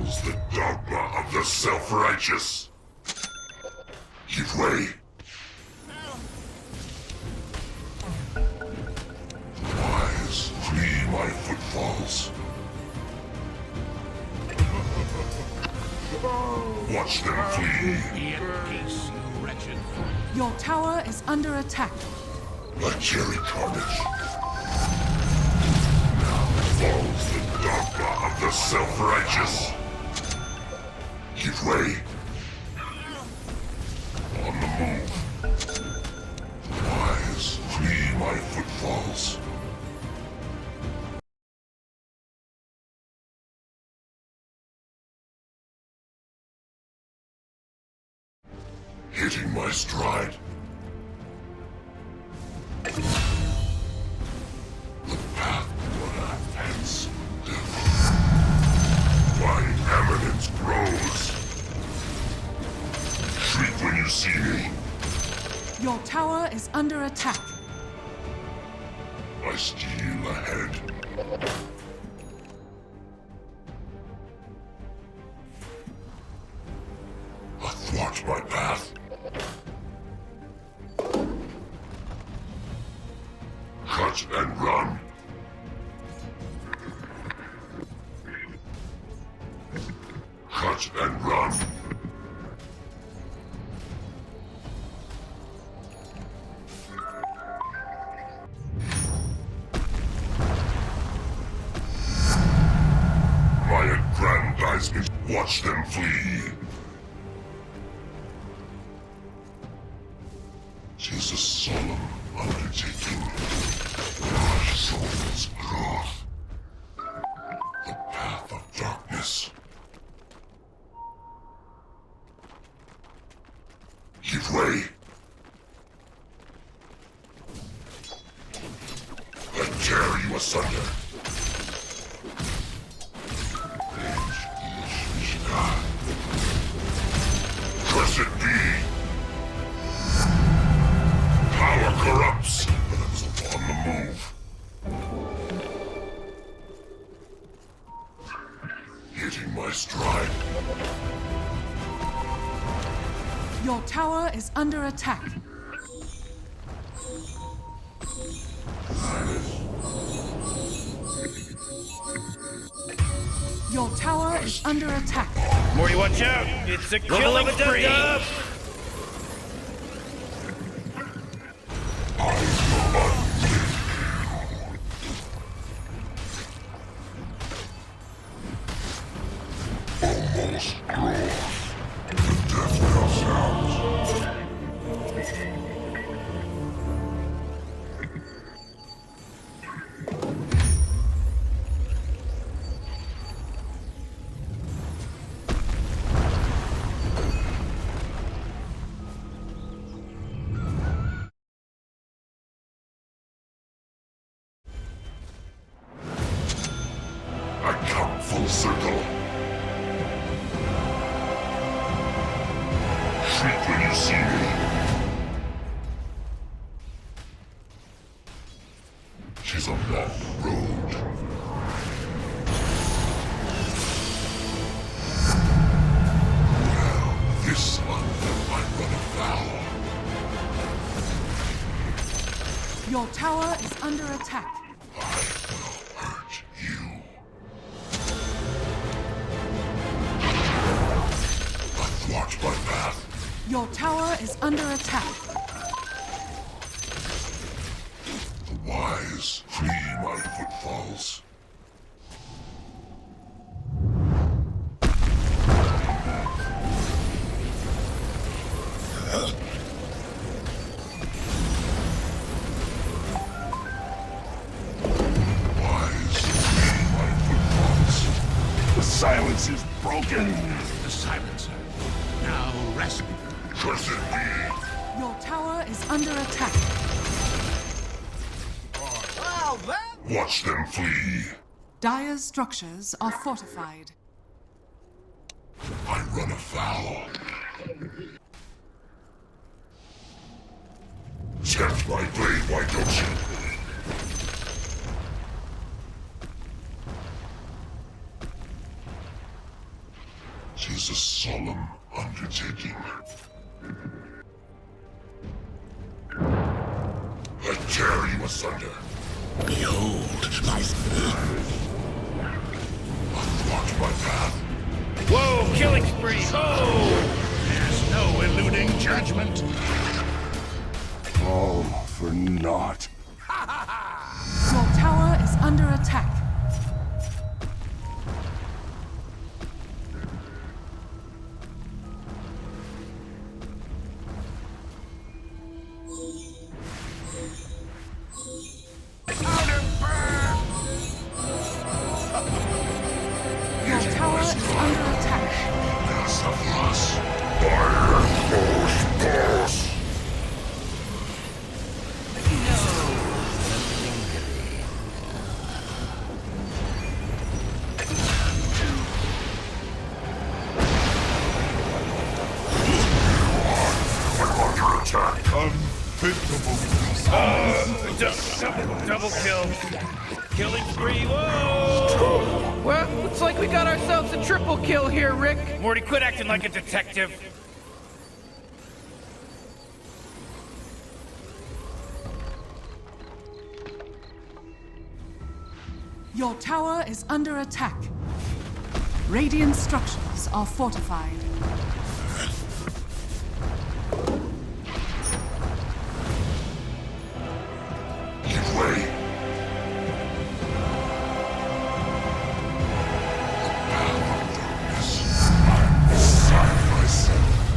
follows the dogma of the self-righteous. Give way. The wise flee my footfalls. Watch them flee. Be at peace, you wretched. Your tower is under attack. Like cherry carnage. Now falls the dogma of the self-righteous. Give way. On the move. The wise flee my footfalls. Hitting my stride. The path to advance. My eminence grows. Shriek when you see me. Your tower is under attack. I steal ahead. Athwart my path. Cut and run. Cut and run. My aggrandizement. Watch them flee. 'Tis a solemn undertaking. Our soul's growth. The path of darkness. Give way. I tear you asunder. Cursed be. Power corrupts. On the move. Hitting my stride. Your tower is under attack. Your tower is under attack. Morty, watch out! It's a killing spree! Almost growth. The death knell sounds. I come full circle. Shriek when you see me. She's a long road. Well, this one I run afoul. Your tower is under attack. I will hurt you. Athwart my path. Your tower is under attack. The wise flee my footfalls. Wise flee my footfalls. The silence is broken. The silencer. Now rest. Cursed be. Your tower is under attack. Watch them flee. Dire's structures are fortified. I run afoul. Tempt my blade, why don't you? 'Tis a solemn undertaking. I tear you asunder. Behold, my Unblock my path. Whoa, killing spree! Oh! There's no eluding judgment. All for naught. Your tower is under attack. Your tower is under attack. Saffras. Fire force. I'm under attack. Unthinkable. Double kill. Killing spree, whoa! Well, looks like we got ourselves a triple kill here, Rick. Morty, quit acting like a detective. Your tower is under attack. Radiant structures are fortified. Give way. Beside myself.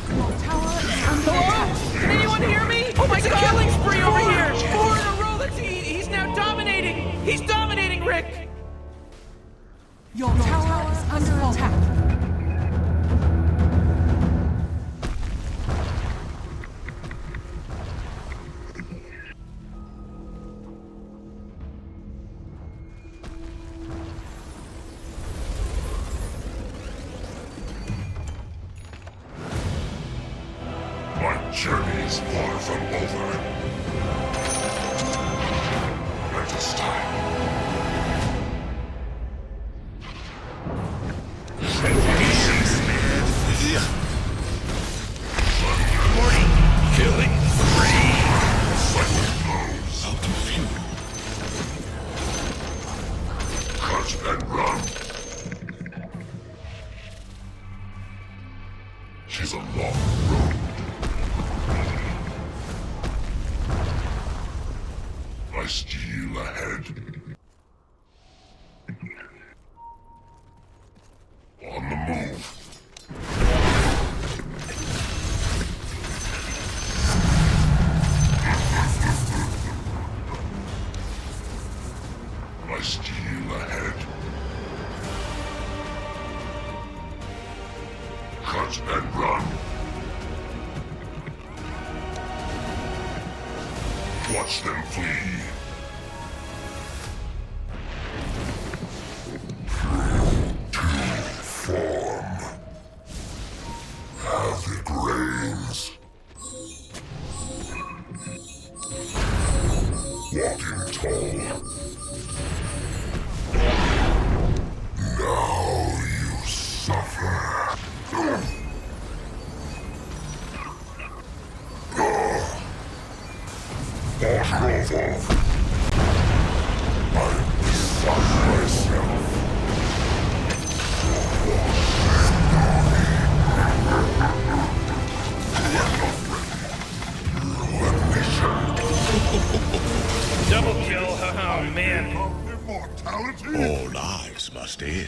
Your tower is under Hello? attack. Can anyone hear me? Oh my god! Killing spree over here! Four in a row, he's now dominating! He's dominating, Rick! Your tower is under attack. My journey is far from over. Let us time. Morty, killing spree! Silent blows. Out of fuel. Cut and run. She's a long road. I steal ahead. On the move. I steal ahead. Cut and run. Watch them flee. Form. Havoc reigns. Walking tall. Now you suffer. Oshkov. I'm beside myself. Double kill, oh man. Immortality? All lives must end.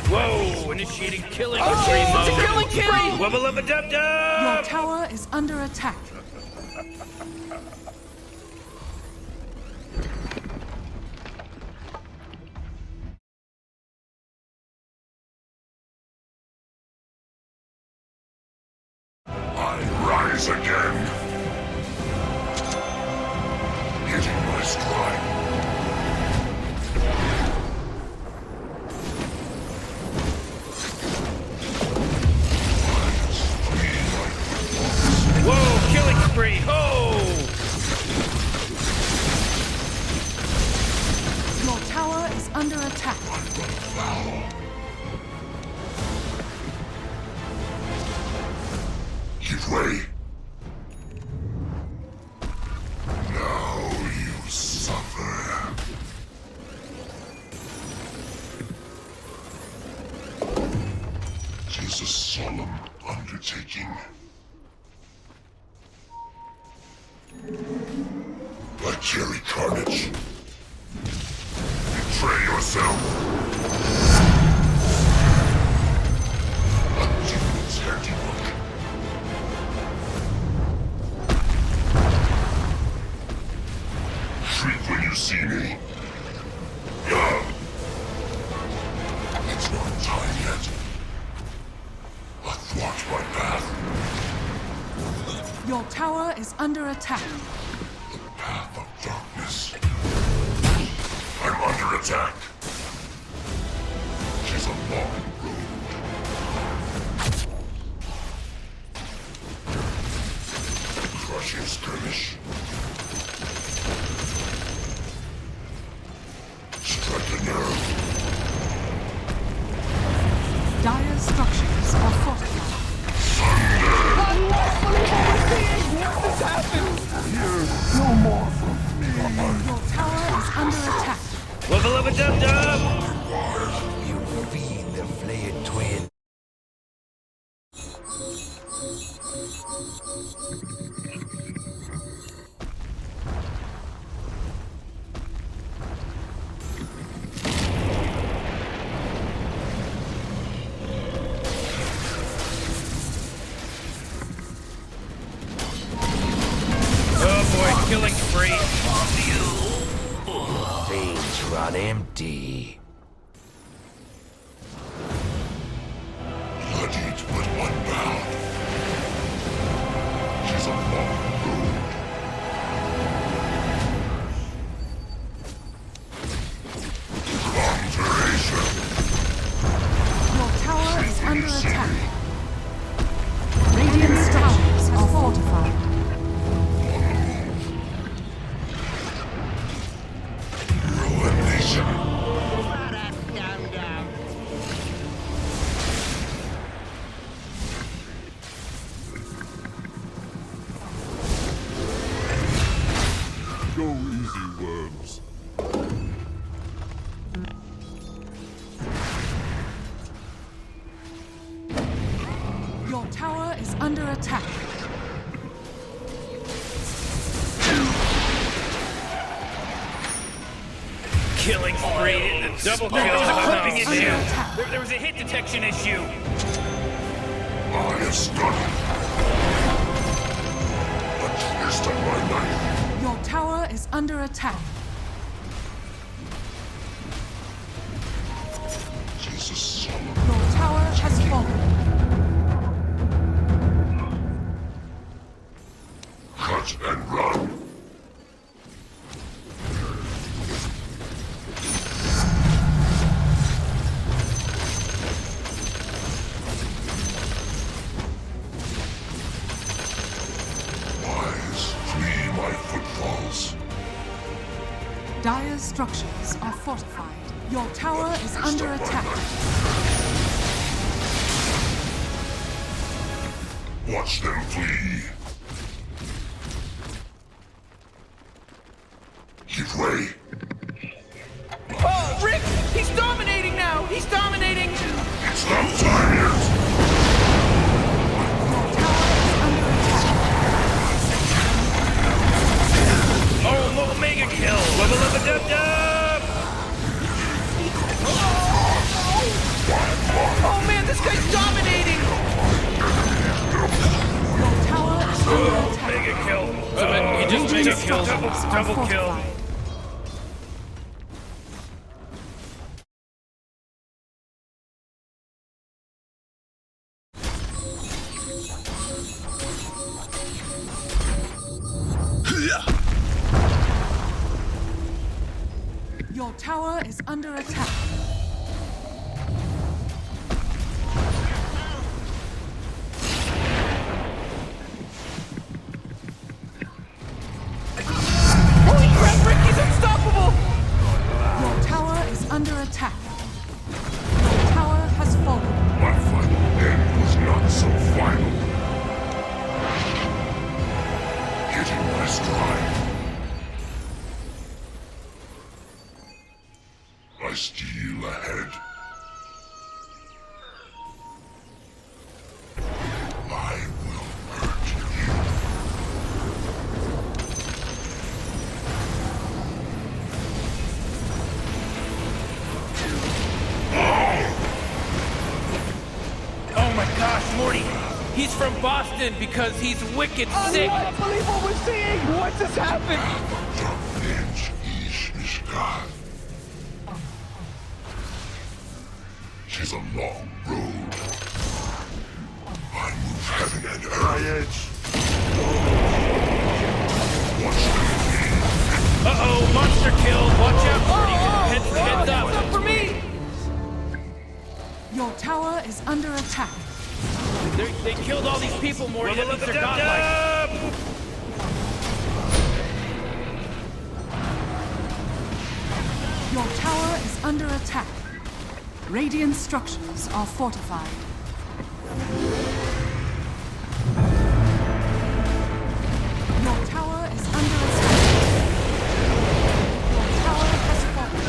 Whoa, initiating killing Oh, spree it's a mode. killing spree! Wubba lubba dub Your dub! tower is under attack. I rise again. Hitting my stride. Whoa, killing spree, ho! Give way. Now you suffer. It is a solemn undertaking. I carry carnage. Betray yourself. A demon's handiwork. Shriek when you see me. It's not time yet. Athwart my path. Your tower is under attack. The path of darkness. I'm under attack. She's a long road. Crushing skirmish. Strike a nerve. Dire structures are fortified. Your tower is under attack. Wubba dub dub! You feed the flayed twin. Oh boy, killing spree. Veins run empty. Bloodied but unbound. She's a long road. Conjuration. Your tower is under attack. Radiant structures are fortified. Ruination. Go easy, worms. Your tower is under attack. Killing spree. Double kill. Clipping it Under down. attack. There was a hit detection issue. I have stunned. A twist of my knife. Your tower is under attack. Jesus, solemn. Your tower has fallen. Cut and run. Wise, flee my footfalls. Dire structures are fortified. Your tower is under attack. Watch them flee. Give way. Oh, Rick! He's dominating now! He's dominating! It's not time yet. Your tower is under attack. Oh, little mega kill. Wubba dub dub! Oh man, this guy's dominating! Your tower is under attack. Mega kill. He just mega Radiant kill. structures are Double kill. fortified. Your tower is under attack. Holy crap, Rick, he's unstoppable! Your tower is under attack. Your tower has fallen. My final end was not so final. from Boston because he's wicked sick. Unbelievable we're seeing! What just happened? The bench is gone. Tis a long road. I move heaven and earth. Watch them Uh-oh, monster killed. Watch out, Marty. Heads up. Up for me! Your tower is under attack. They killed all these people, Morty. That means they're Dub, godlike. dub. Your tower is under attack. Radiant structures are fortified. Your tower is under attack. Your tower has fallen.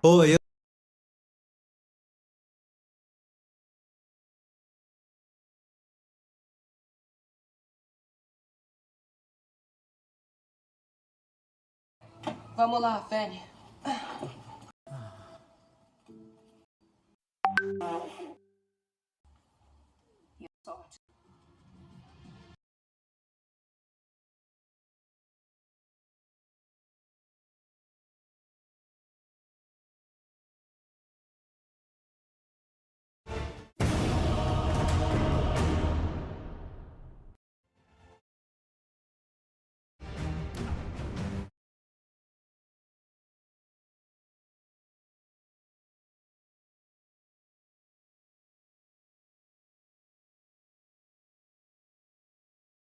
Oi, Vamos lá, Fanny. E sorte.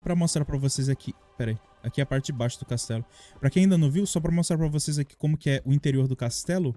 Pra mostrar pra vocês aqui, pera aí, aqui é a parte de baixo do castelo. Pra quem ainda não viu, só pra mostrar pra vocês aqui como que é o interior do castelo.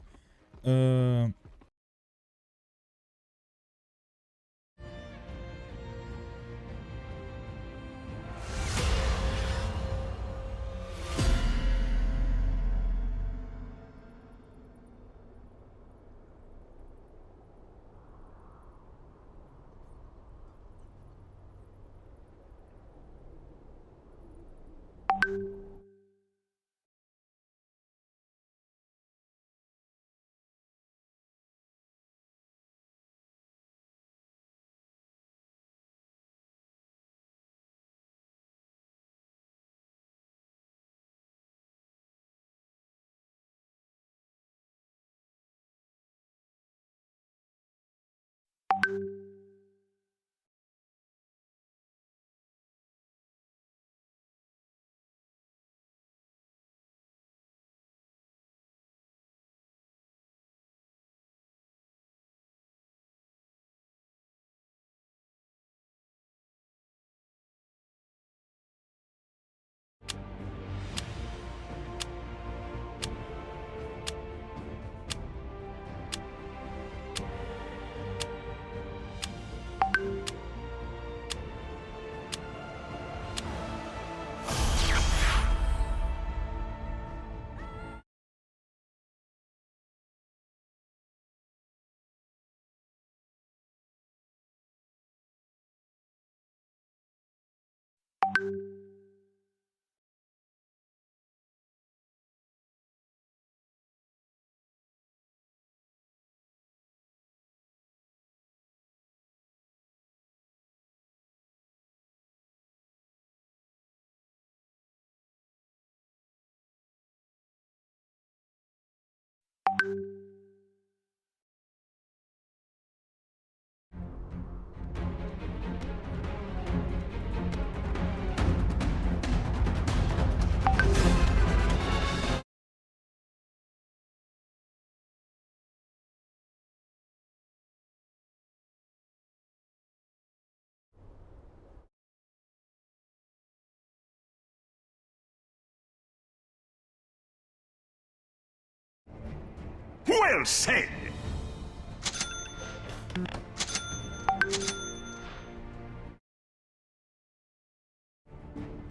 Well said!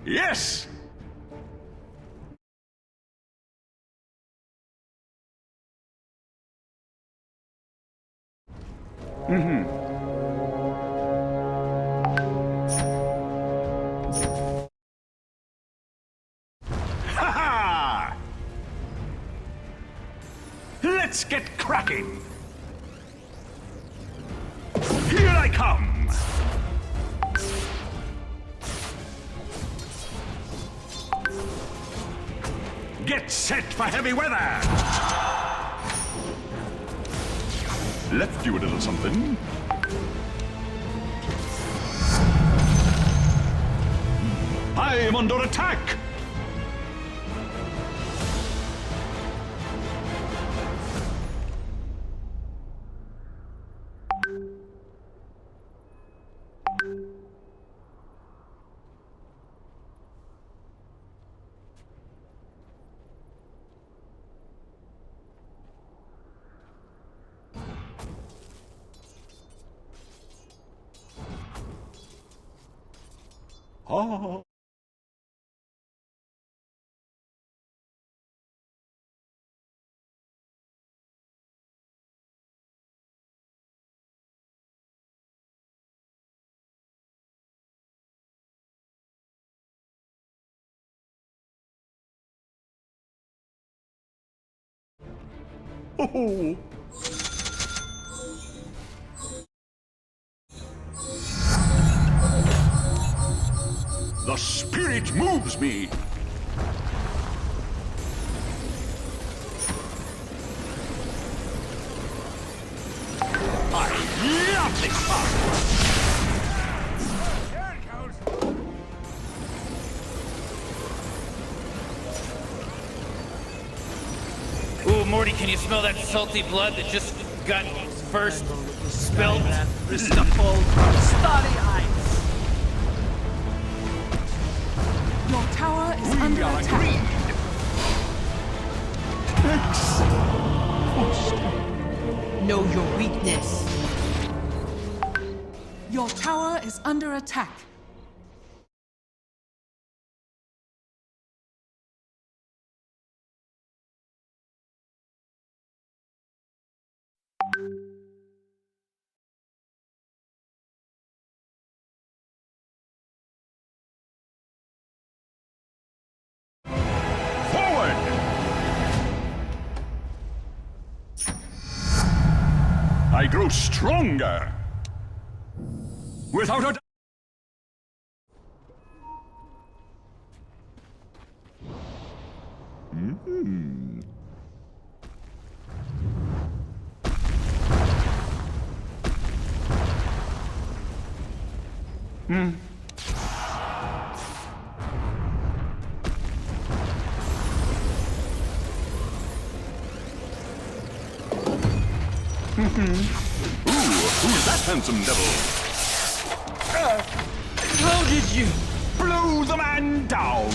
Yes! Ha ha! Let's get cracking! Here I come! Get set for heavy weather! Left you a little something. I am under attack! Oh. Oh. The spirit moves me. I love this part. Ooh, Morty, can you smell that salty blood that just got first spilled? Stuffle, starry eyes. Your tower is under attack. Know your weakness. Your tower is under attack. Forward! I grow stronger. Without a... Who's that handsome devil? How did you? Blow the man down!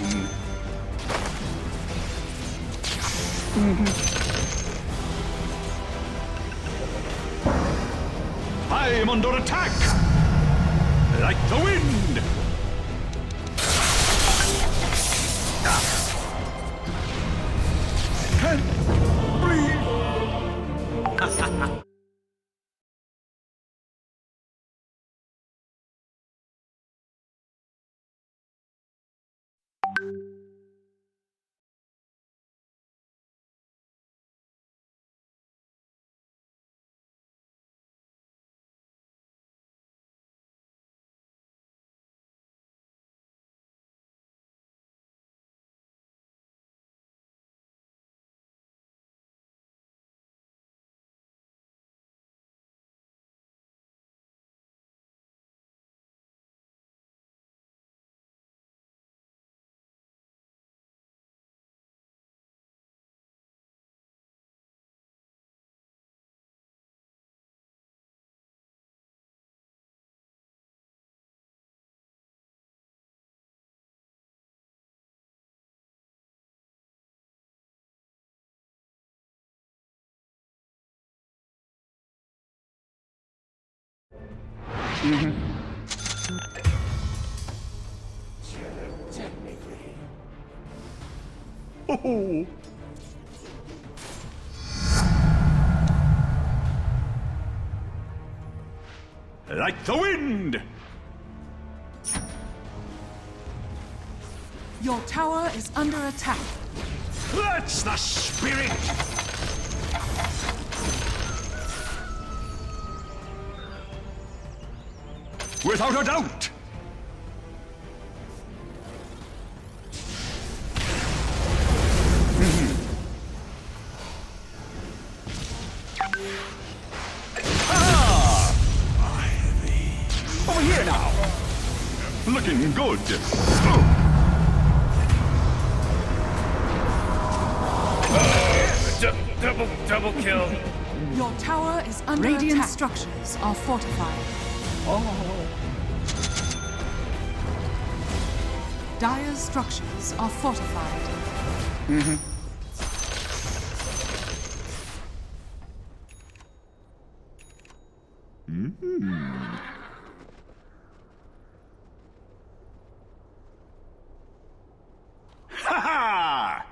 I am under attack! Like the wind! Can't breathe! Oh. Like the wind! Your tower is under attack. That's the spirit! Without a doubt! Over here now! Looking good. Double kill. Your tower is under Radiant attack. Structures are fortified. Dire's structures are fortified. Ha ha!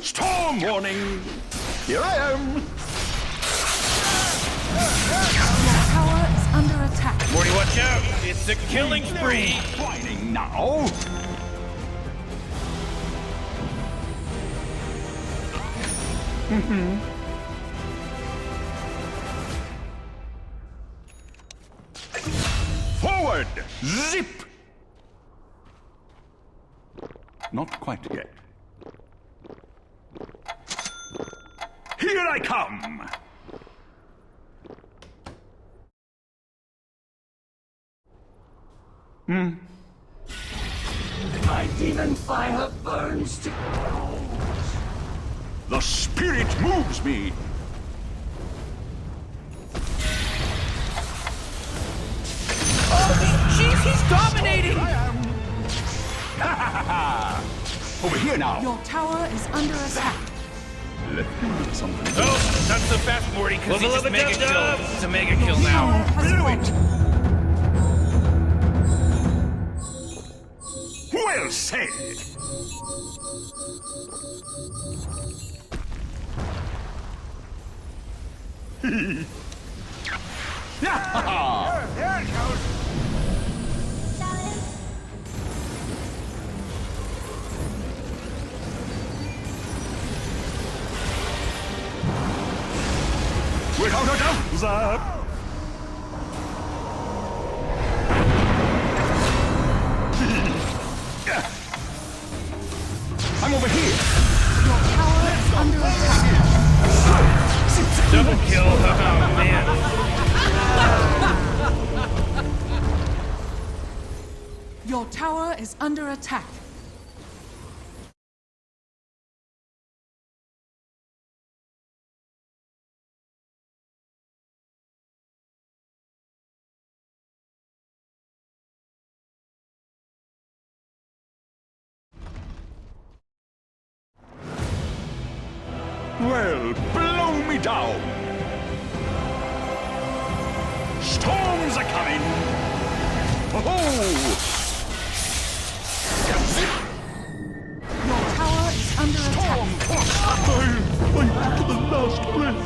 Storm warning! Here I am! Your tower is under attack. Morty, watch out! It's a killing spree! Whining now! Forward! Zip! Not quite yet. Here I come! My demon fire burns to gold. The spirit moves me! Jeez, he's dominating! Over here now! Your tower is under attack. Let me do something. Oh, not so fast, Morty, because he just mega killed. It's a mega kill Tower now. has fallen. Well said! There it goes. Without a doubt, Zap! I'm over here! Your tower is under attack. Double kill. Oh, man. Your tower is under attack. Well, blow me down! Storms are coming! Oh! Your tower is under attack. To the last breath!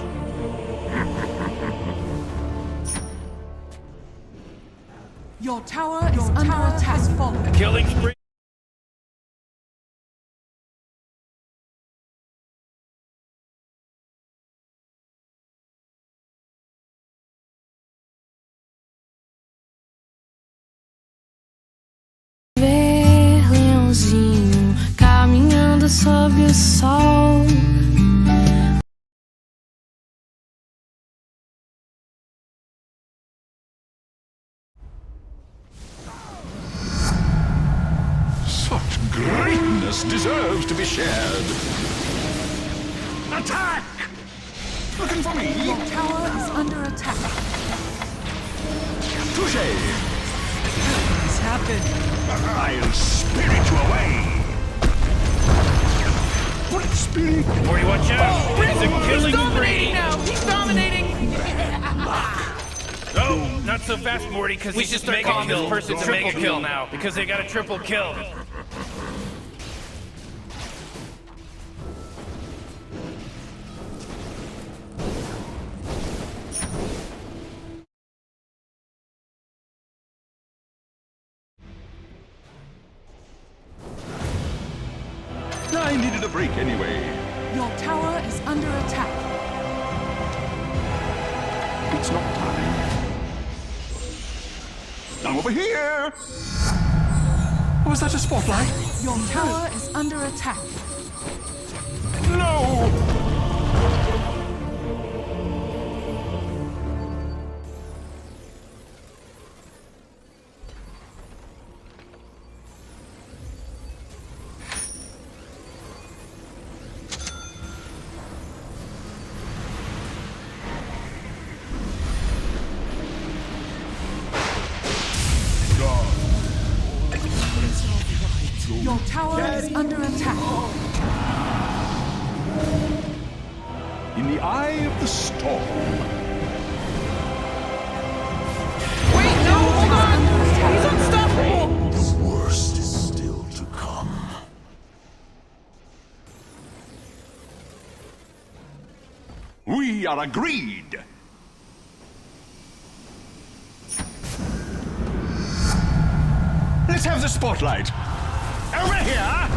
Your tower is under attack. Has fallen. Killing spree. Leãozinho caminhando sob o sol. Such greatness deserves to be shared. Attack! Looking for me? Your tower is under attack. Touché! What's happened? I'll spirit you away! What spirit? Morty, watch out! It's a He's killing dominating spree! now! He's dominating! Oh, not not so fast, Morty, because we should start calling this person a triple kill now, because they got a triple kill. I needed a break anyway. Your tower is under attack. It's not time. Now over here! Was that a spotlight? Your tower is under attack. No! Your tower is under attack. In the eye of the storm. Wait, no, hold on! He's unstoppable! The worst is still to come. We are agreed. Let's have the spotlight. Over here!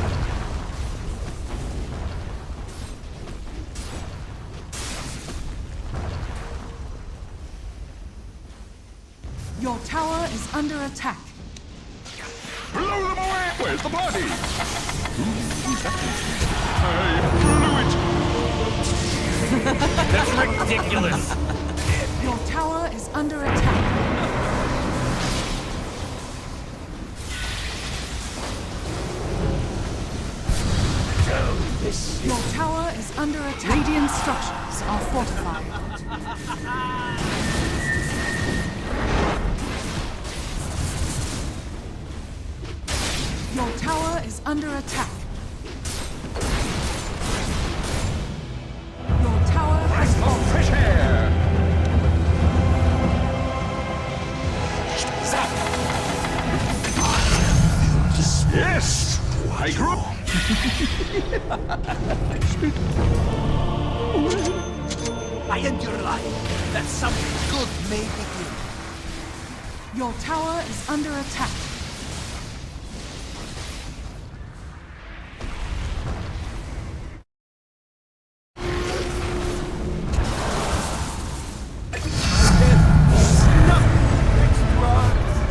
Your tower is under attack. Blow them away! Where's the party? I blew it! That's ridiculous. Your tower is under attack. Your tower is under attack. Radiant structures are fortified. Your tower is under attack. Your tower has fallen. Fresh air! Yes! I grew up. I end your life. That something good may begin. Your tower is under attack.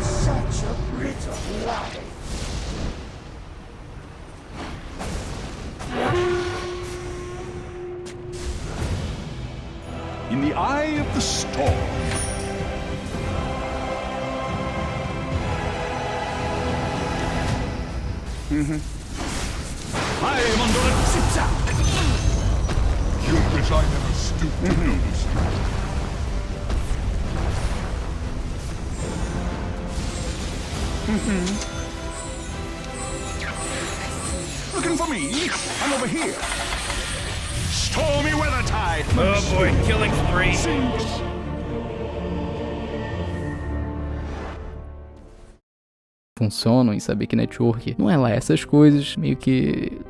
Such a brittle life. In the eye of the storm. I am under a zigzag. You wish I never stooped to notice you. Looking for me? I'm over here. Stormy weather tide. Oh boy, killing spree. Funcionam e saber que network não é lá essas coisas, meio que...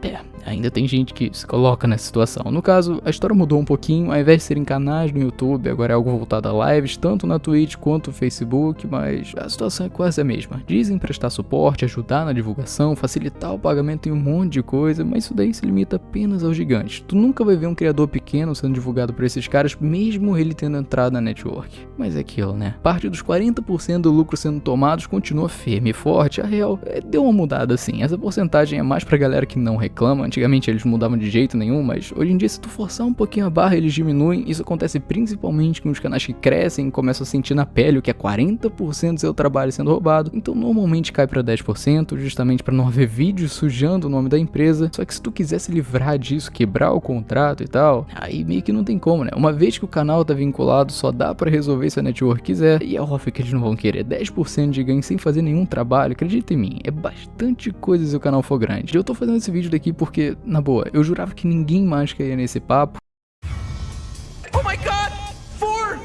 ainda tem gente que se coloca nessa situação. No caso, a história mudou um pouquinho, ao invés de serem canais no YouTube, agora é algo voltado a lives, tanto na Twitch quanto no Facebook, mas a situação é quase a mesma. Dizem prestar suporte, ajudar na divulgação, facilitar o pagamento em um monte de coisa, mas isso daí se limita apenas aos gigantes. Tu nunca vai ver um criador pequeno sendo divulgado por esses caras, mesmo ele tendo entrado na network. Mas é aquilo, né? Parte dos 40% do lucro sendo tomados continua firme e forte. A real deu uma mudada assim. Essa porcentagem é mais pra galera que não reclama. Antigamente eles mudavam de jeito nenhum, mas hoje em dia se tu forçar um pouquinho a barra eles diminuem. Isso acontece principalmente com os canais que crescem e começam a sentir na pele o que é 40% do seu trabalho sendo roubado. Então normalmente cai pra 10%, justamente pra não haver vídeos sujando o nome da empresa. Só que se tu quiser se livrar disso, quebrar o contrato e tal, aí meio que não tem como, né? Uma vez que o canal tá vinculado, só dá pra resolver se a network quiser. E é óbvio que eles não vão querer 10% de ganho sem fazer nenhum trabalho. Acredita em mim, é bastante coisa se o canal for grande. Eu tô fazendo esse vídeo daqui porque, na boa, eu jurava que ninguém mais caía nesse papo. Oh my god! Four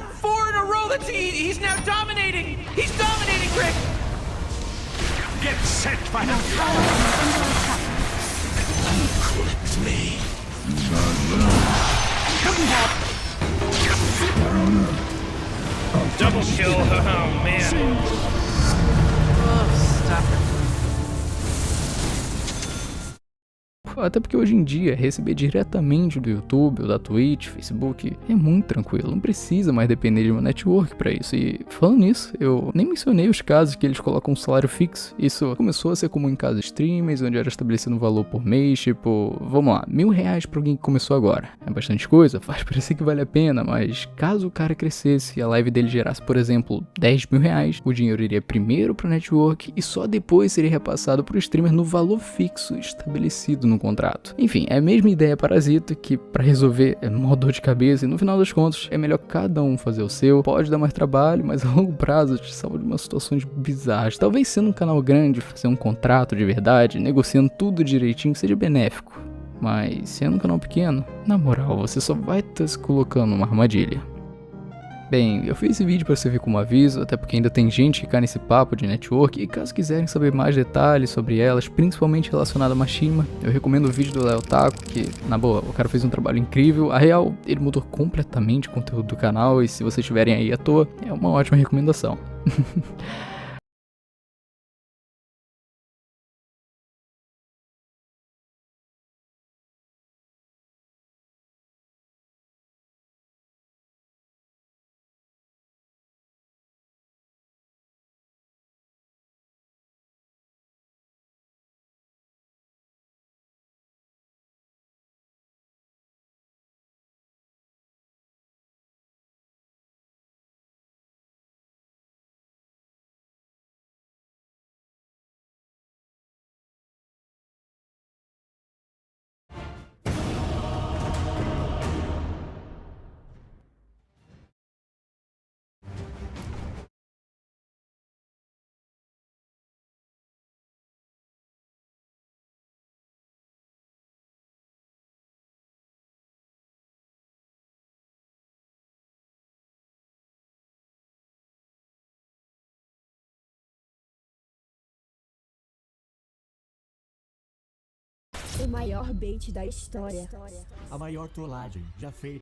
in a row, Let's see, he's now dominating! He's dominating, Rick! Get set, fighter! Clipped me. Double kill. Oh man. Oh, stop it. Até porque hoje em dia, receber diretamente do YouTube ou da Twitch, Facebook, é muito tranquilo. Não precisa mais depender de uma network pra isso. E falando nisso, eu nem mencionei os casos que eles colocam um salário fixo. Isso começou a ser comum em casos streamers, onde era estabelecido um valor por mês, tipo, vamos lá, R$1.000 pra alguém que começou agora. É bastante coisa, faz parecer que vale a pena, mas caso o cara crescesse e a live dele gerasse, por exemplo, R$10.000, o dinheiro iria primeiro pra network e só depois seria repassado pro streamer no valor fixo estabelecido no contrato. Enfim, é a mesma ideia parasita que pra resolver é mó dor de cabeça e no final das contas é melhor cada um fazer o seu. Pode dar mais trabalho, mas a longo prazo te salva de umas situações bizarras. Talvez sendo um canal grande, fazer um contrato de verdade, negociando tudo direitinho seja benéfico. Mas sendo um canal pequeno, na moral, você só vai estar se colocando numa armadilha. Bem, eu fiz esse vídeo para servir como aviso, até porque ainda tem gente que cai nesse papo de network, e caso quiserem saber mais detalhes sobre elas, principalmente relacionado a machinima, eu recomendo o vídeo do Léo Taco, que, na boa, o cara fez um trabalho incrível. A real, ele mudou completamente o conteúdo do canal, e se vocês estiverem aí à toa, é uma ótima recomendação. O maior bait da história. A maior trollagem já feita.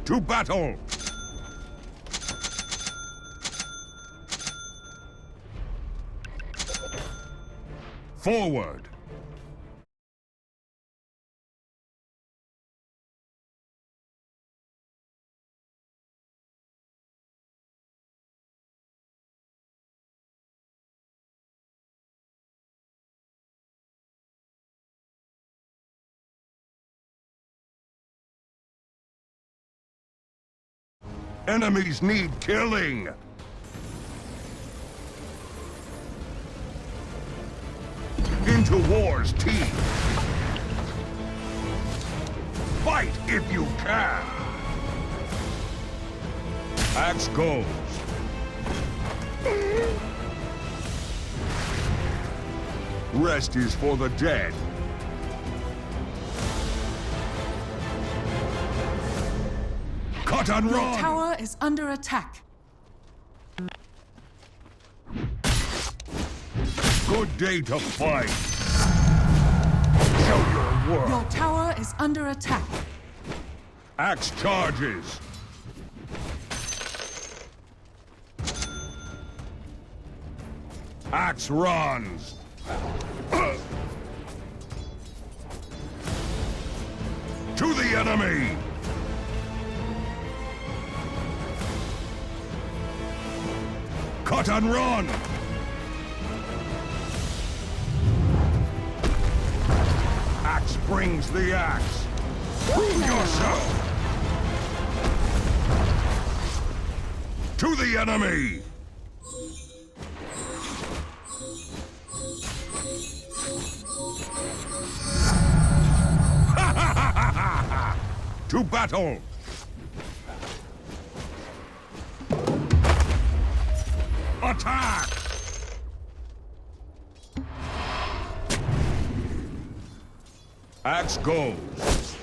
To battle! Forward! Enemies need killing! Into war's teeth! Fight if you can! Axe goes! Rest is for the dead! Cut and Your run! tower is under attack. Good day to fight! Show your worth! Your tower is under attack. Axe charges! Axe runs! To the enemy! Cut and run! Axe brings the axe! Prove yourself! To the enemy! To battle! Attack! Axe goes.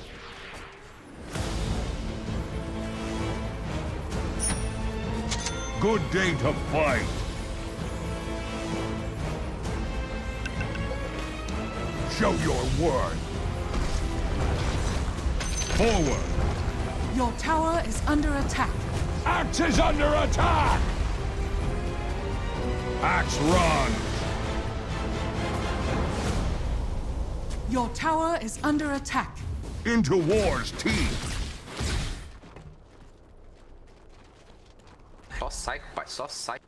Good day to fight. Show your worth. Forward. Your tower is under attack. Axe is under attack! Axe runs! Your tower is under attack. Into war's teeth! Só sai, pai, só sai.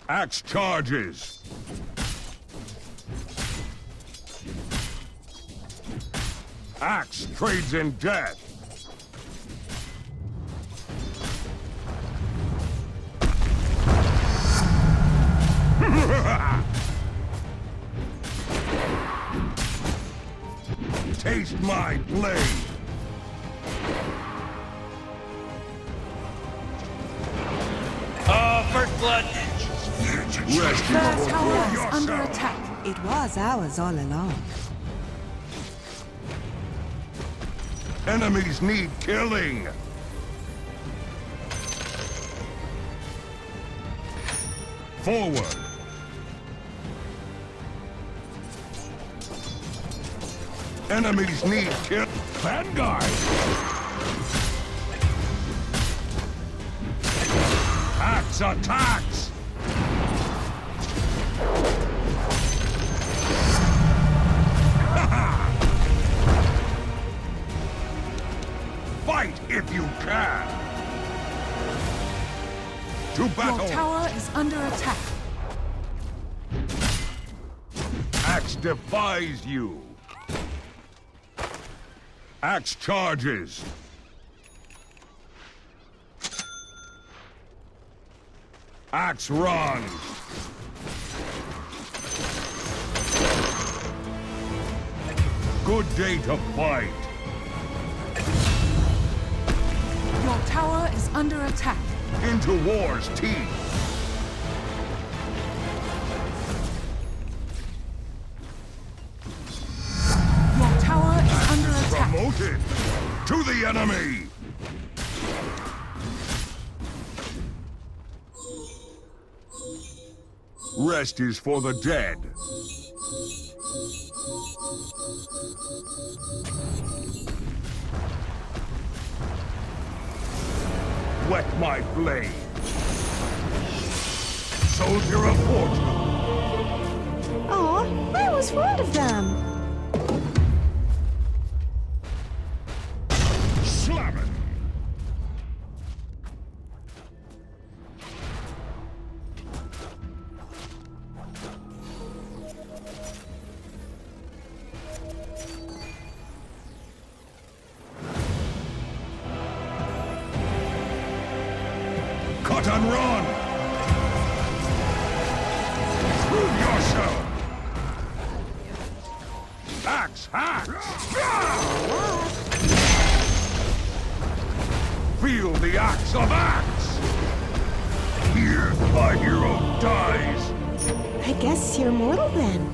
Axe charges! Axe trades in death! Taste my blade! Oh, first blood. Rest Your before tower is under yourself. attack. It was ours all along. Enemies need killing! Forward! Enemies need kill. Vanguard! Axe attacks! Fight if you can! To battle! Your tower is under attack. Axe defies you! Axe charges! Axe runs! Good day to fight! Your tower is under attack. Into war's teeth! Your tower is under attack. Promoted! To the enemy! Rest is for the dead. wet my blade. Soldier of fortune. Aw, I was fond of them. Slam it. Cut and run! Prove yourself! Axe! Feel the axe of axe! Here, my hero dies! I guess you're mortal then.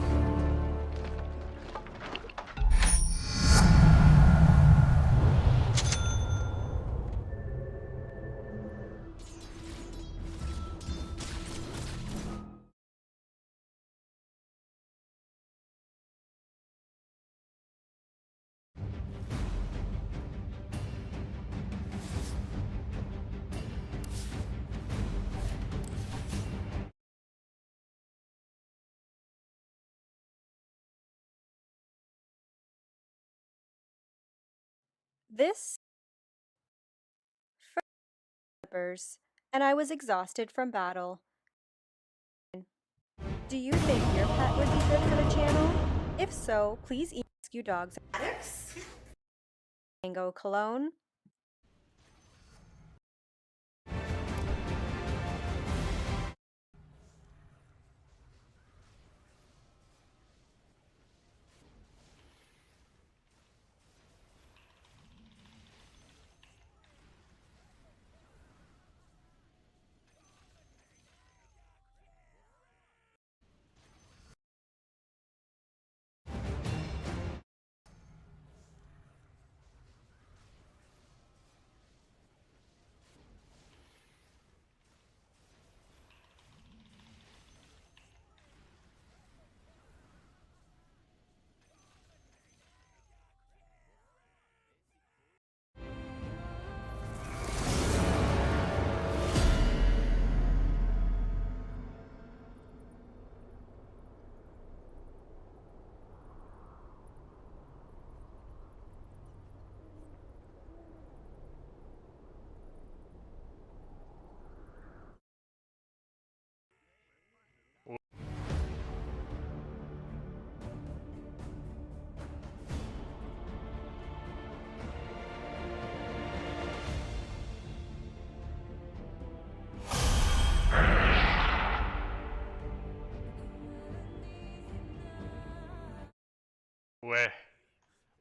This flippers, and I was exhausted from battle. Do you think your pet would be good for the channel? If so, please email Rescue Dogs Mango Cologne.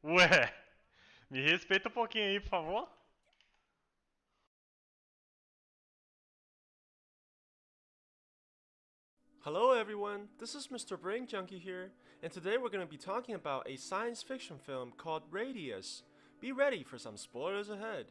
Ué, me respeita pouquinho aí, por favor. Hello everyone, this is Mr. Brain Junkie here, and today we're going to be talking about a science fiction film called Radius. Be ready for some spoilers ahead.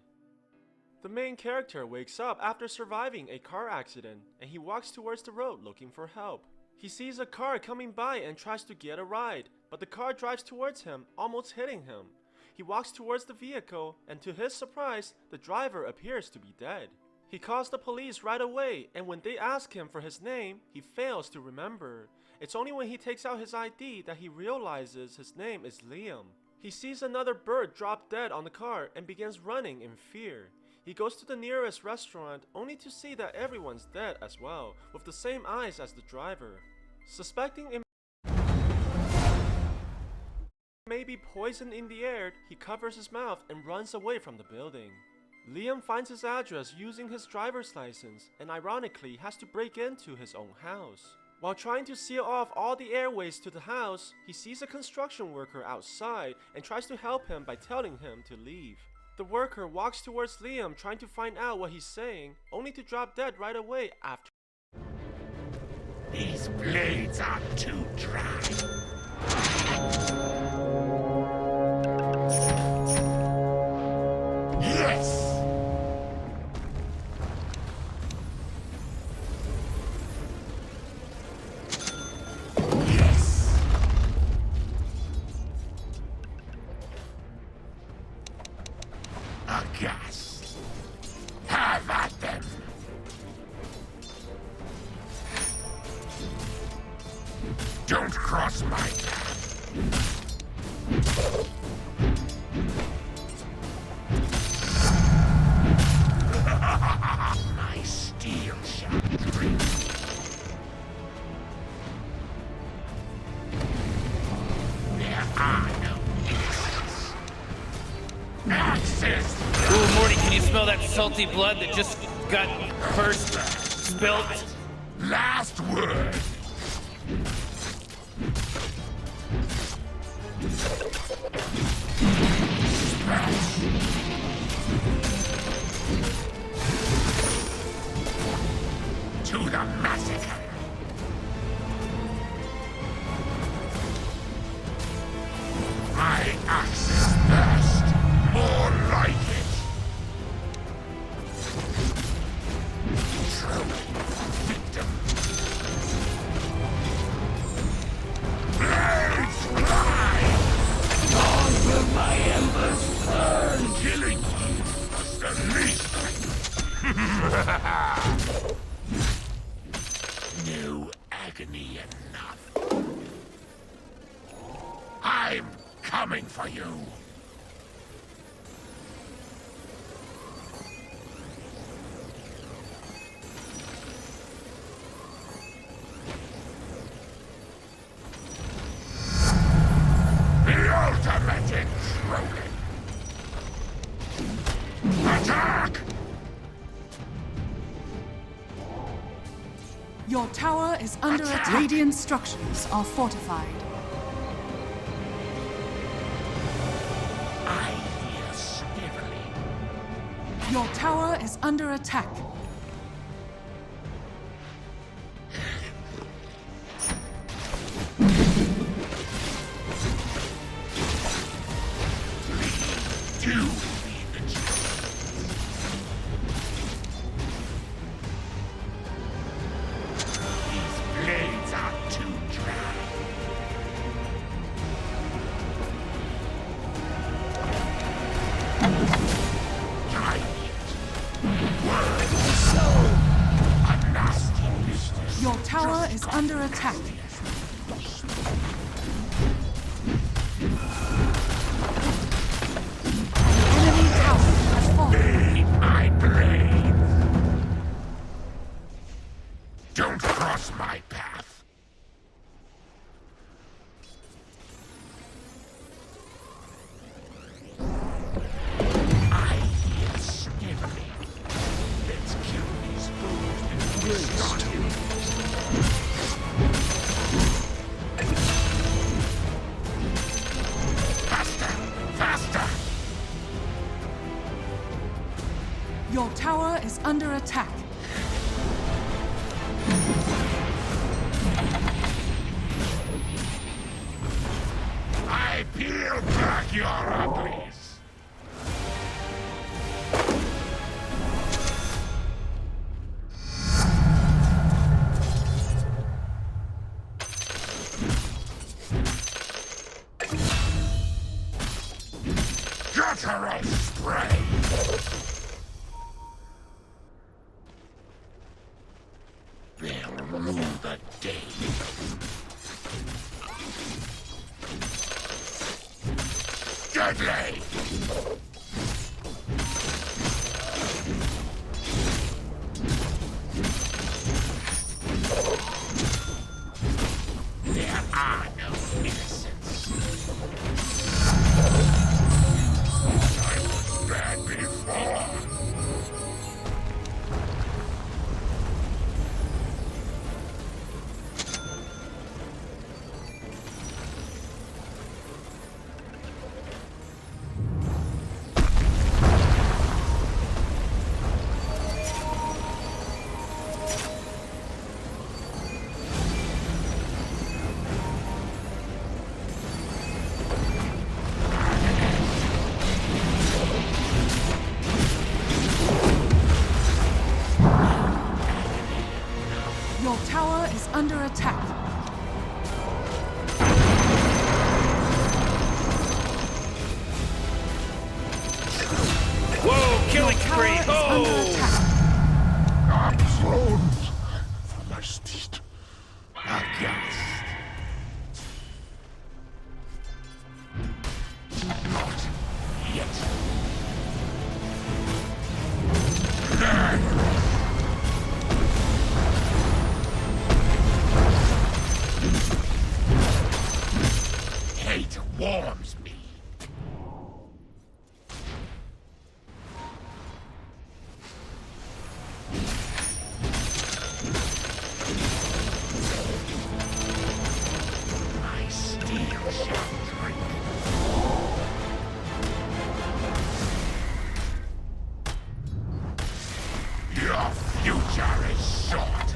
The main character wakes up after surviving a car accident, and he walks towards the road looking for help. He sees a car coming by and tries to get a ride, but the car drives towards him, almost hitting him. He walks towards the vehicle, and to his surprise, the driver appears to be dead. He calls the police right away, and when they ask him for his name, he fails to remember. It's only when he takes out his ID that he realizes his name is Liam. He sees another bird drop dead on the car and begins running in fear. He goes to the nearest restaurant only to see that everyone's dead as well, with the same eyes as the driver. Suspecting it may be poison in the air, he covers his mouth and runs away from the building. Liam finds his address using his driver's license and ironically has to break into his own house. While trying to seal off all the airways to the house, he sees a construction worker outside and tries to help him by telling him to leave. The worker walks towards Liam trying to find out what he's saying, only to drop dead right away after. These blades are too dry. Yes! Yes! Aghast. Have at Don't cross my path. My steel shall drink. There are no exits. Access. Ooh, Morty, can you smell that salty blood that just got first spilled? Last word. To the massacre. My axe is best. More like it. Trolling victim. Blades fly! On will my embers burn! Killing you was the least No agony enough. I'm coming for you. The ultimate in trolling. Attack! Your tower is under attack. Radiant structures are fortified. I hear sniveling. Your tower is under attack. Do be the These blades are too dry. Try it. Word soul. A nasty business. Your tower is under attack. Enemy tower has fallen. Be my blade. Don't cross my path. I hear sniveling. Let's kill these fools before we start him. Faster! Faster! Your tower is under attack. I peel back your uglies. Guttural spray. They'll rule the day. Deadly! There are no innocents. I was bad before. Your tower is under attack. Whoa, killing spree! Oh! I'm thrown for my steed. Aghast. future is short.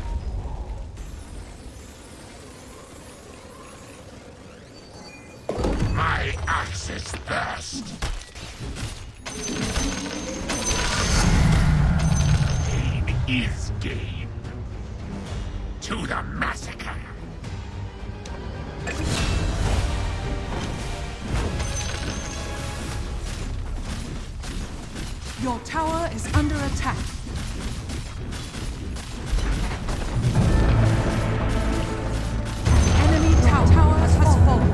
My axe is thirst. Gain is gain. To the massacre. Your tower is under attack. Enemy tower has fallen.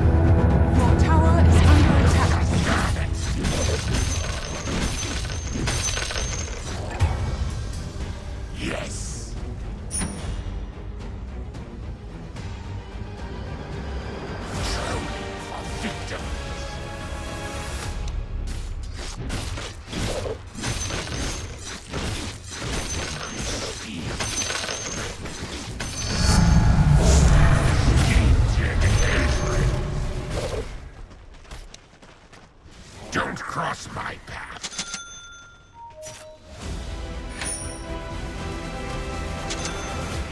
Your tower is under attack. Yes. Trolling for victims. Don't cross my path.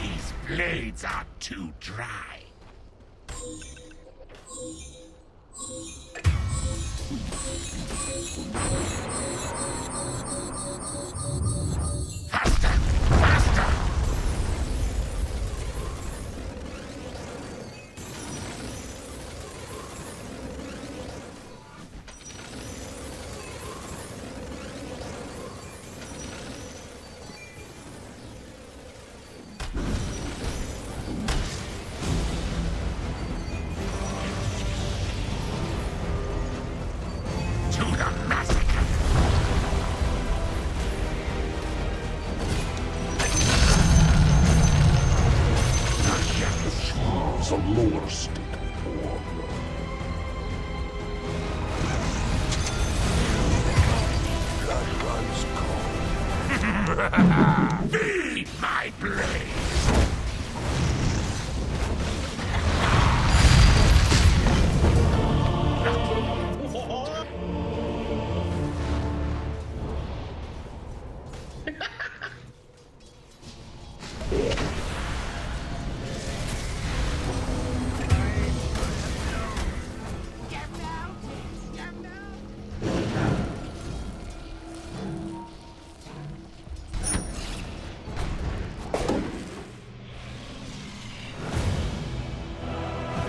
These blades are too dry. Faster! Faster! To the massacre! The lower stick or blood runs cold. Feed my blade!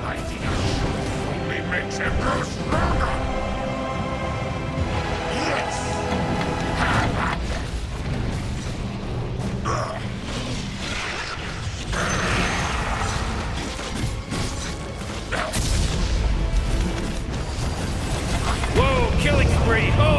Fighting a show only makes him grow stronger! Yes! Have at them! Whoa, killing spree! Oh!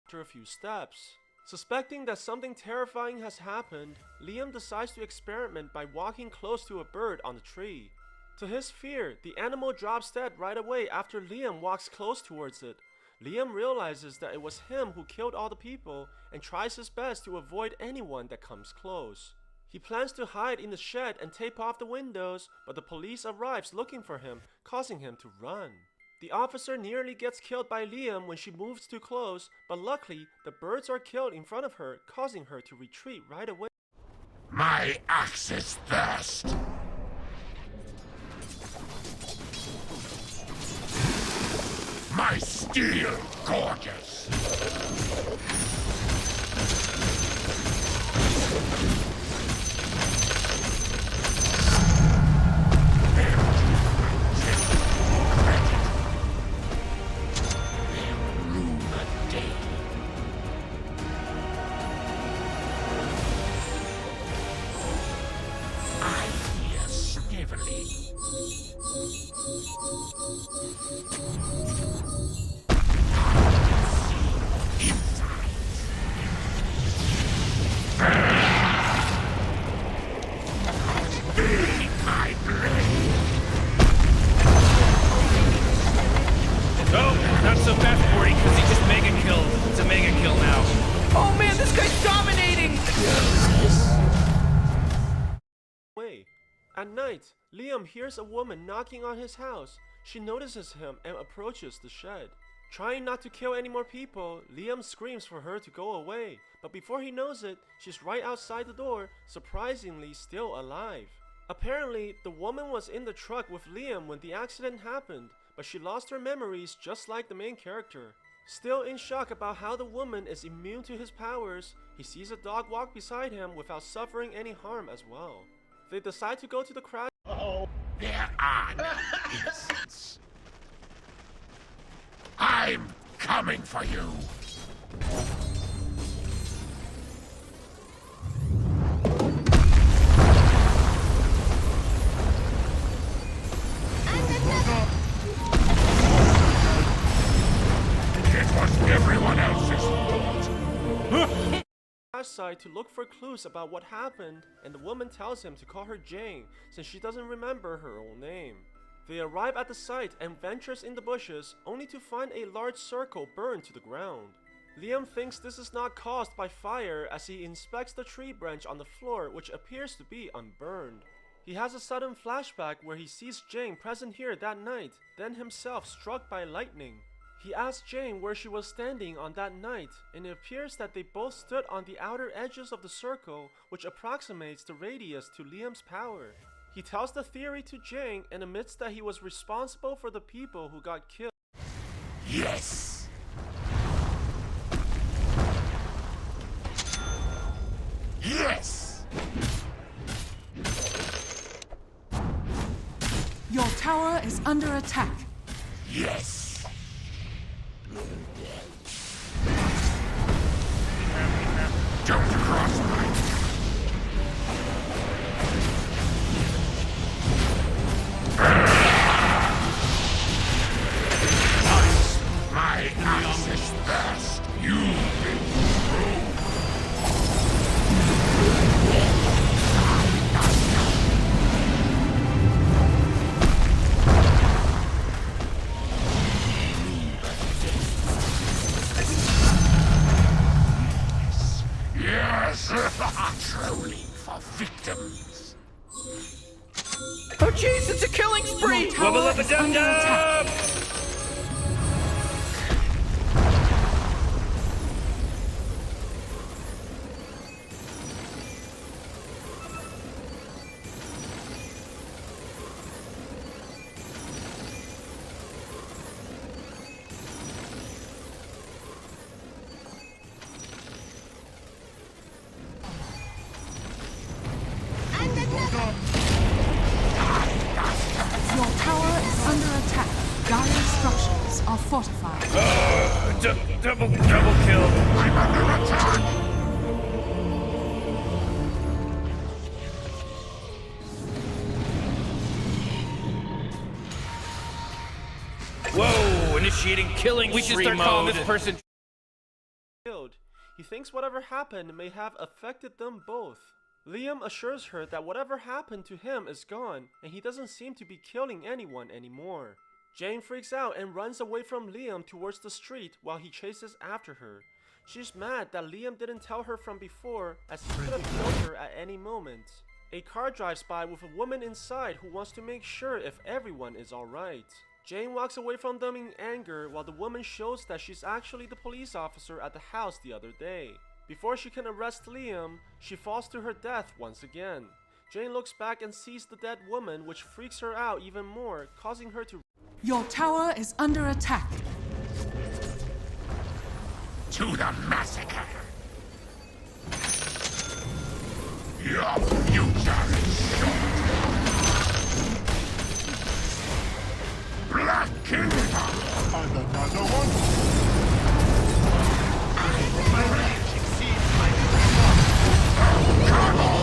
After a few steps, suspecting that something terrifying has happened, Liam decides to experiment by walking close to a bird on the tree. To his fear, the animal drops dead right away after Liam walks close towards it. Liam realizes that it was him who killed all the people and tries his best to avoid anyone that comes close. He plans to hide in the shed and tape off the windows, but the police arrives looking for him, causing him to run. The officer nearly gets killed by Liam when she moves too close, but luckily, the birds are killed in front of her, causing her to retreat right away. My axe is thirst! My steel gorgeous! Not so fast, Morty, because he just mega killed. It's a mega kill now. Oh man, this guy's dominating! Wait. At night, Liam hears a woman knocking on his house. She notices him and approaches the shed. Trying not to kill any more people, Liam screams for her to go away, but before he knows it, she's right outside the door, surprisingly still alive. Apparently, the woman was in the truck with Liam when the accident happened, but she lost her memories just like the main character. Still in shock about how the woman is immune to his powers, he sees a dog walk beside him without suffering any harm as well. They decide to go to the crash. Oh, there are no innocents. I'm coming for you. It was everyone else's fault. Side to look for clues about what happened, and the woman tells him to call her Jane since she doesn't remember her own name. They arrive at the site and ventures in the bushes only to find a large circle burned to the ground. Liam thinks this is not caused by fire as he inspects the tree branch on the floor, which appears to be unburned. He has a sudden flashback where he sees Jane present here that night, then himself struck by lightning. He asks Jane where she was standing on that night, and it appears that they both stood on the outer edges of the circle, which approximates the radius to Liam's power. He tells the theory to Jane and admits that he was responsible for the people who got killed. Yes! Yes! Your tower is under attack. Yes! Don't cross my once my axis burst, you've been through. Yes, trolling for victims. Oh jeez, it's a killing spree! Wubba lubba dub dub! Your tower is under attack. Dire structures are fortified. Double kill. I'm under attack! Whoa, initiating killing We should spree start calling mode. this person. He thinks whatever happened may have affected them both. Liam assures her that whatever happened to him is gone, and he doesn't seem to be killing anyone anymore. Jane freaks out and runs away from Liam towards the street while he chases after her. She's mad that Liam didn't tell her from before, as he could have killed her at any moment. A car drives by with a woman inside who wants to make sure if everyone is alright. Jane walks away from them in anger while the woman shows that she's actually the police officer at the house the other day. Before she can arrest Liam, she falls to her death once again. Jane looks back and sees the dead woman, which freaks her out even more, causing her to... Your tower is under attack. To the massacre! Your future is short! Black King! And another one? My rage exceeds my come on!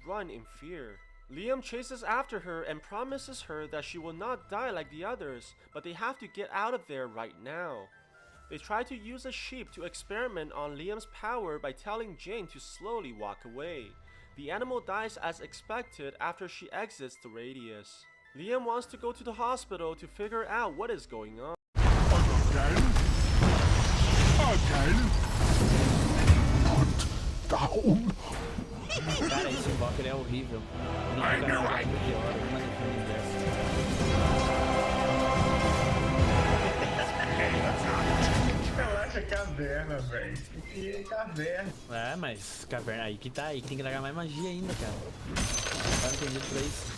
Run in fear. Liam chases after her and promises her that she will not die like the others, but they have to get out of there right now. They try to use a sheep to experiment on Liam's power by telling Jane to slowly walk away. The animal dies as expected after she exits the radius. Liam wants to go to the hospital to figure out what is going on. Again? Put down. Cara, esse invoker é horrível. Ele fica na área de hora, uma defesa Relaxa, caverna, velho. Que caverna. É, mas caverna aí que tá, aí que tem que largar mais magia ainda, cara. Não tem jeito pra isso.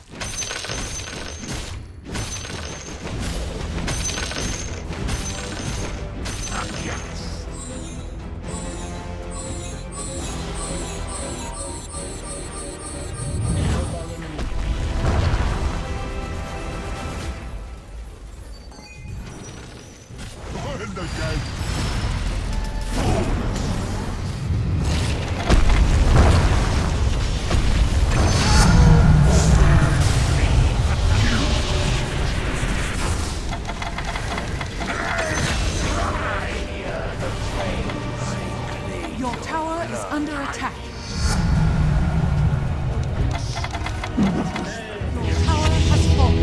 Your tower is under attack. Your tower has fallen.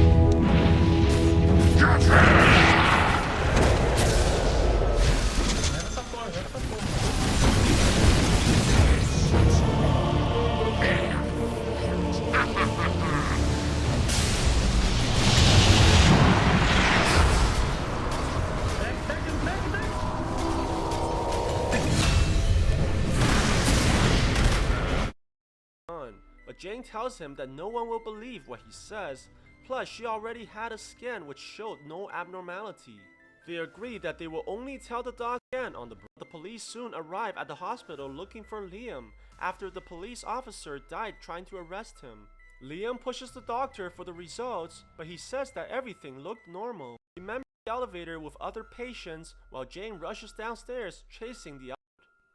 But Jane tells him that no one will believe what he says, plus she already had a scan which showed no abnormality. They agree that they will only tell the doc again on the police soon arrive at the hospital looking for Liam after the police officer died trying to arrest him. Liam pushes the doctor for the results, but he says that everything looked normal. He remembers the elevator with other patients while Jane rushes downstairs chasing the out.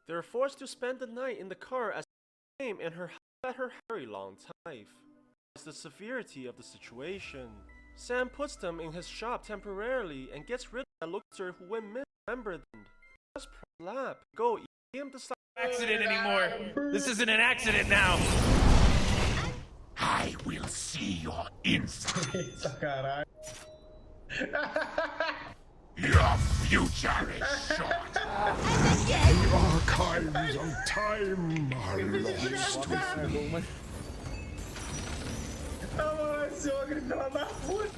They're forced to spend the night in the car as came in her at her very long life. It's the severity of the situation. Sam puts them in his shop temporarily and gets rid of the looker who went missing. Remember them. Just press lap. Go him to stop. Accident anymore. This isn't an accident now. I will see your insides. Your future is short. The archives of time are lost within me. Esse ogre, filha da puta.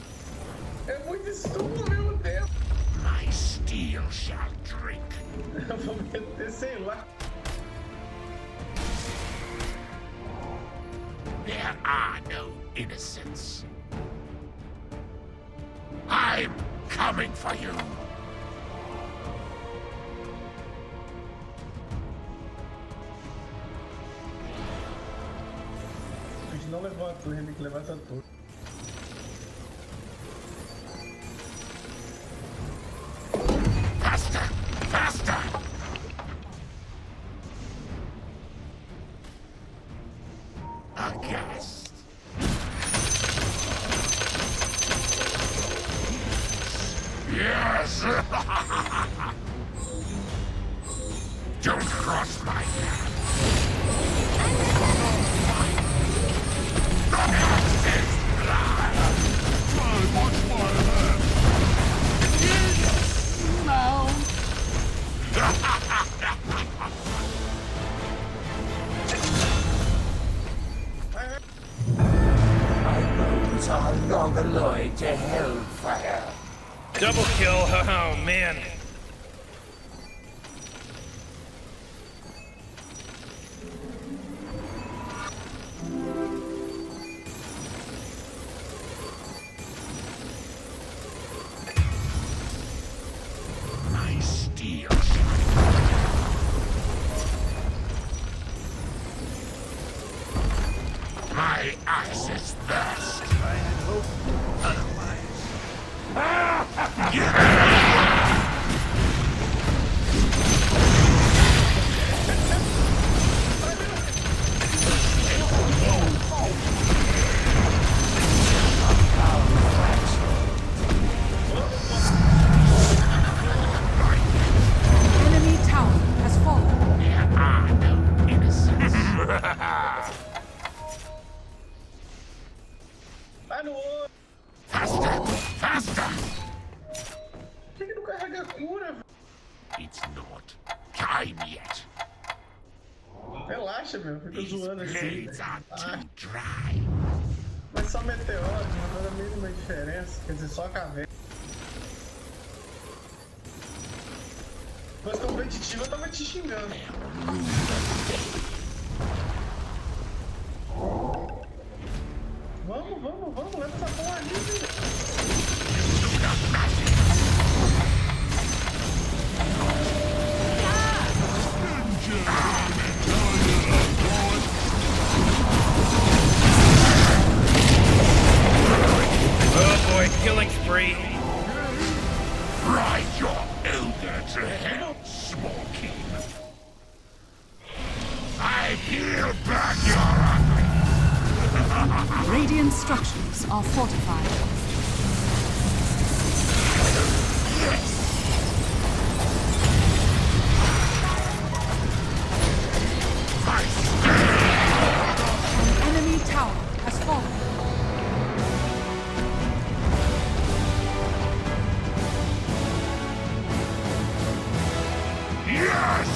É muito estúpido, meu Deus. My steel shall drink. Eu vou meter, sei lá. There are no innocents. I'm coming for you. A gente não levou a torre, tem que levar essa torre. Faster! Faster! Aghast. Yes! Don't cross my path. Are long alloyed to hellfire. Double kill. Oh man. My steel. My axe is thirst. I had hoped otherwise. Enemy tower has fallen. There are no innocents. Vai no outro. Faster! Faster! Por que não carrega a cura, velho? It's not time yet. Relaxa. relaxa, meu. Fica These zoando assim. blades are too dry. Mas só meteoro, não faz a mínima diferença. Quer dizer, só a caverna. Se fosse competitivo, eu tava te xingando. Vamos, leva essa porra ali, Oh boy, killing spree. Ride your elder to hell, small king. I peel back your ugly. Radiant structures are fortified. An enemy tower has fallen. Yes!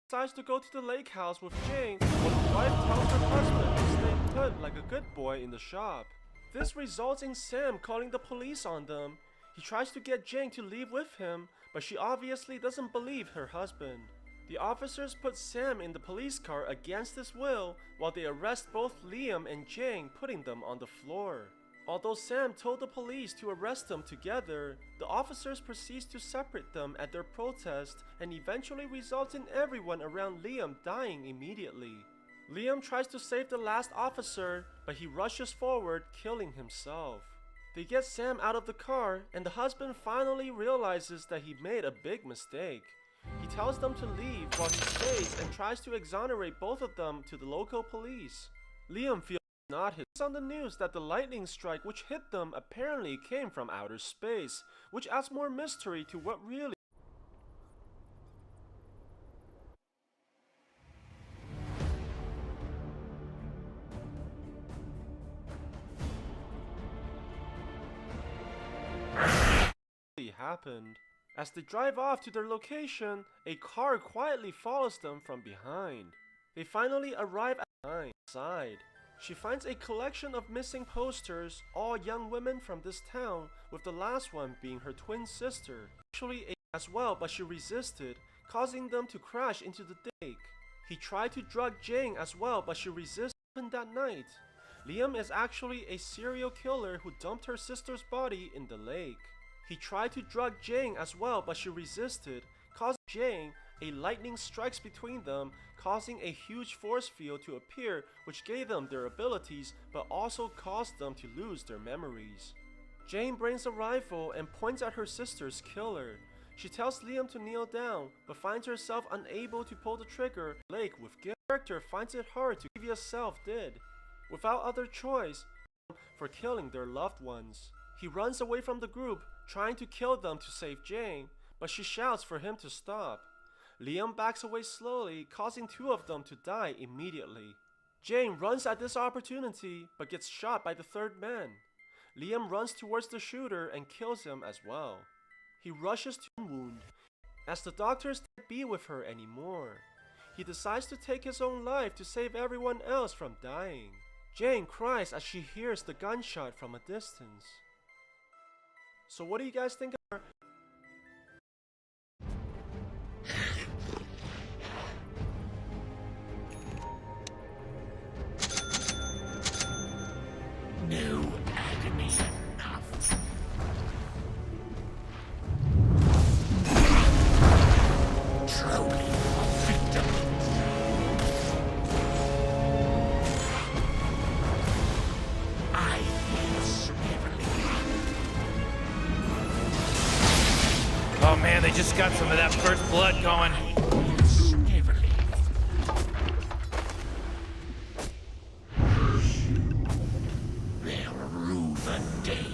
Decides to go to the lake house with Jane, while the wife tells her husband to stay put like a good boy in the shop. This results in Sam calling the police on them. He tries to get Jane to leave with him, but she obviously doesn't believe her husband. The officers put Sam in the police car against his will, while they arrest both Liam and Jane, putting them on the floor. Although Sam told the police to arrest them together, the officers proceed to separate them at their protest and eventually results in everyone around Liam dying immediately. Liam tries to save the last officer, but he rushes forward, killing himself. They get Sam out of the car, and the husband finally realizes that he made a big mistake. He tells them to leave while he stays and tries to exonerate both of them to the local police. Liam feels not hit on the news that the lightning strike which hit them apparently came from outer space, which adds more mystery to what really happened. As they drive off to their location, a car quietly follows them from behind. They finally arrive at the side. She finds a collection of missing posters, all young women from this town, with the last one being her twin sister. Actually as well, but she resisted, causing them to crash into the lake. He tried to drug Jane as well, but she resisted that night. Liam is actually a serial killer who dumped her sister's body in the lake. He tried to drug Jane as well, but she resisted, causing Jane a lightning strikes between them, causing a huge force field to appear which gave them their abilities but also caused them to lose their memories. Jane brings a rifle and points at her sister's killer. She tells Liam to kneel down but finds herself unable to pull the trigger. Lake with guilt. The character finds it hard to previous self did, without other choice for killing their loved ones. He runs away from the group, trying to kill them to save Jane, but she shouts for him to stop. Liam backs away slowly, causing two of them to die immediately. Jane runs at this opportunity, but gets shot by the third man. Liam runs towards the shooter and kills him as well. He rushes to wound, as the doctors can't be with her anymore. He decides to take his own life to save everyone else from dying. Jane cries as she hears the gunshot from a distance. So what do you guys think of her? No agony enough. Trophy of victims. man, they just got some of that first blood going. They'll rue the day.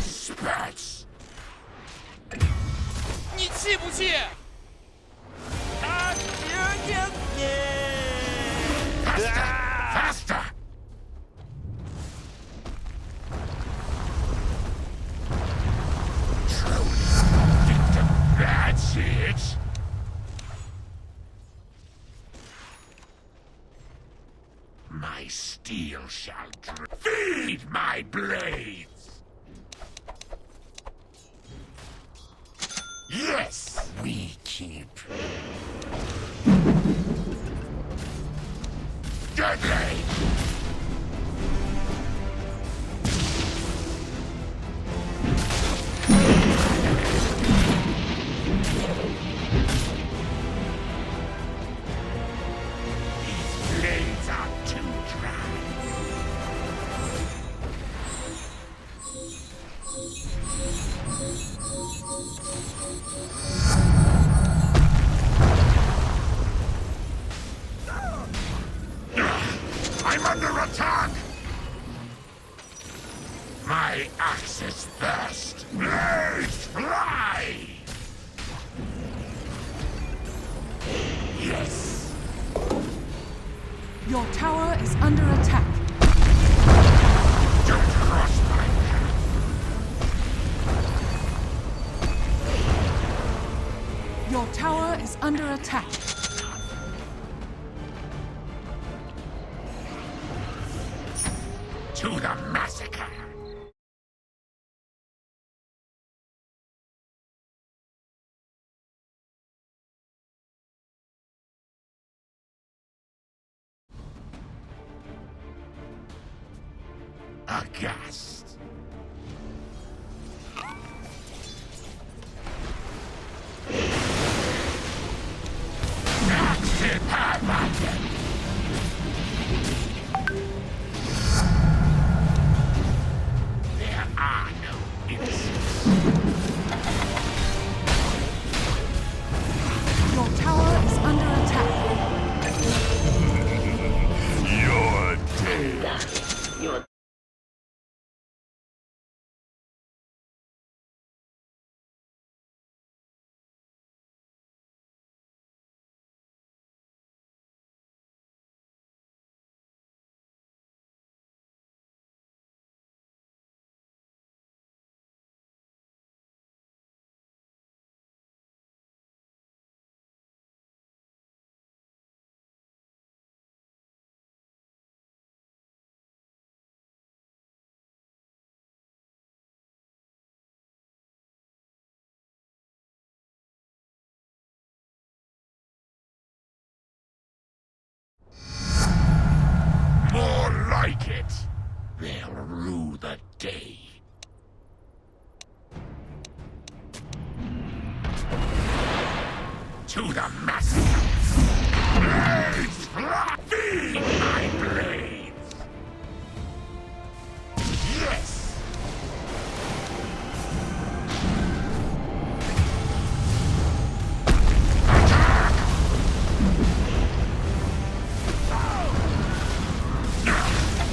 Spats. 你气不气？啊！ Faster! Victim, that's it. My steel shall feed my blades. Yes, we keep. Deadly! These blades are too dry. I'm under attack! My axe is burst. Blades fly! Yes. Your tower is under attack. Don't cross my path. Your tower is under attack. To the massacre! Aghast. That's it, Pathfinder. There are no innocents. Your tower is under attack. You're dead. More like it. They'll rue the day. To the massacre. Blades fly. Feed my blades. Yes. Attack.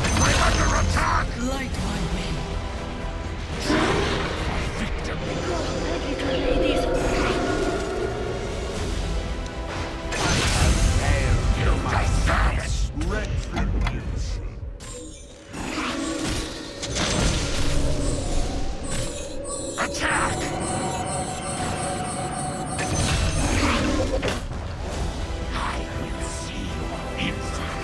I'm under attack. Light my way. Victim. You deserve it. Retribution. Attack. I will see your inside.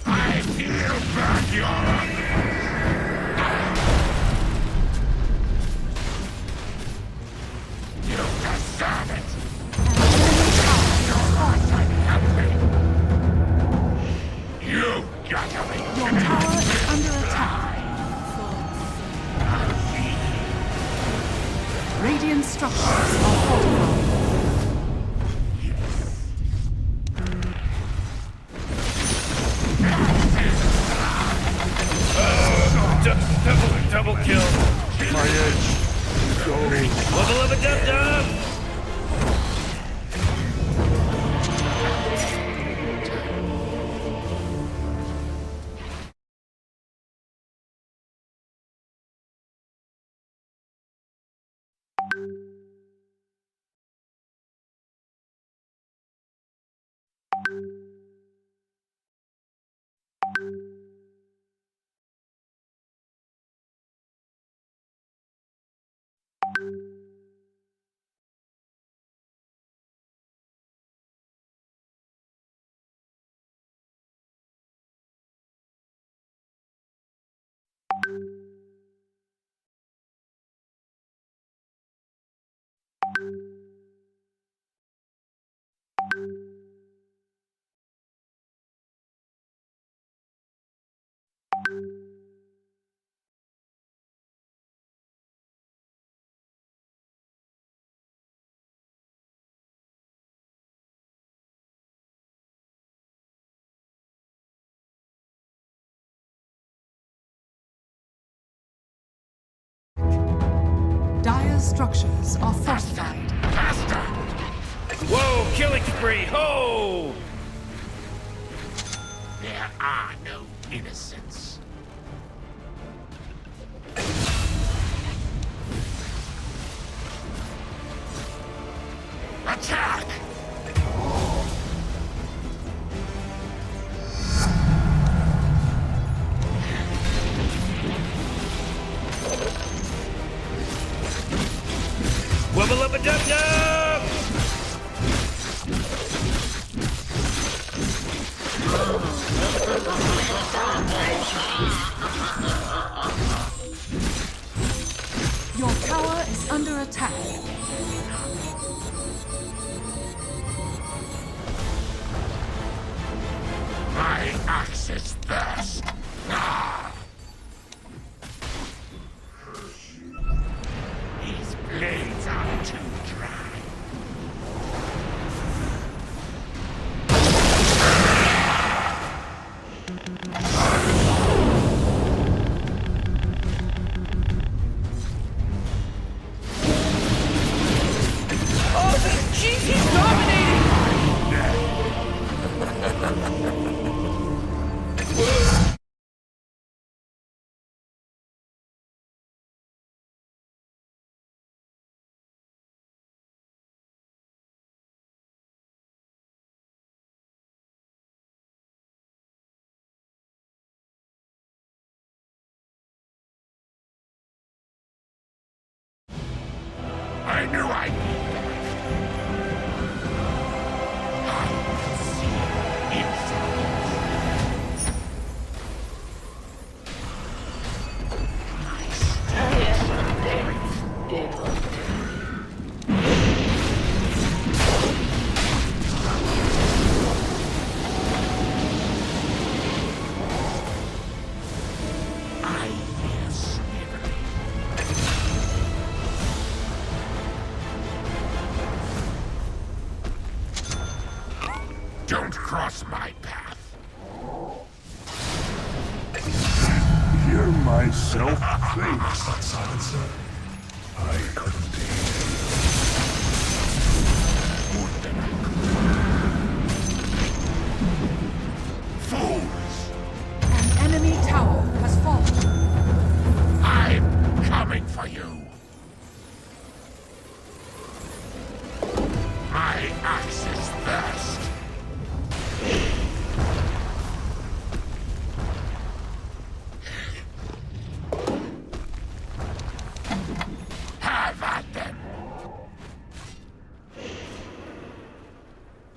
I feel back your You deserve it. Your life and help me. You got to be Your tower is under attack. Radiant structures are fortified. Double kill. My edge. Go. Level up a dub-dub! Dire's structures are fortified. Faster! Whoa, killing spree, ho! There are no innocents. Attack! Wubble up a dub-dub! Your tower is under attack. My axe is thirst. Ah! These blades are too dry. Oh, jeez, he's dominating! I knew I'd be back. I can see inside. I hear sniveling. Don't cross my path. Hear myself think. Silencer. I couldn't Fools! An enemy tower has fallen. I'm coming for you. My axe is thirst. Have at them.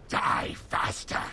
Die faster.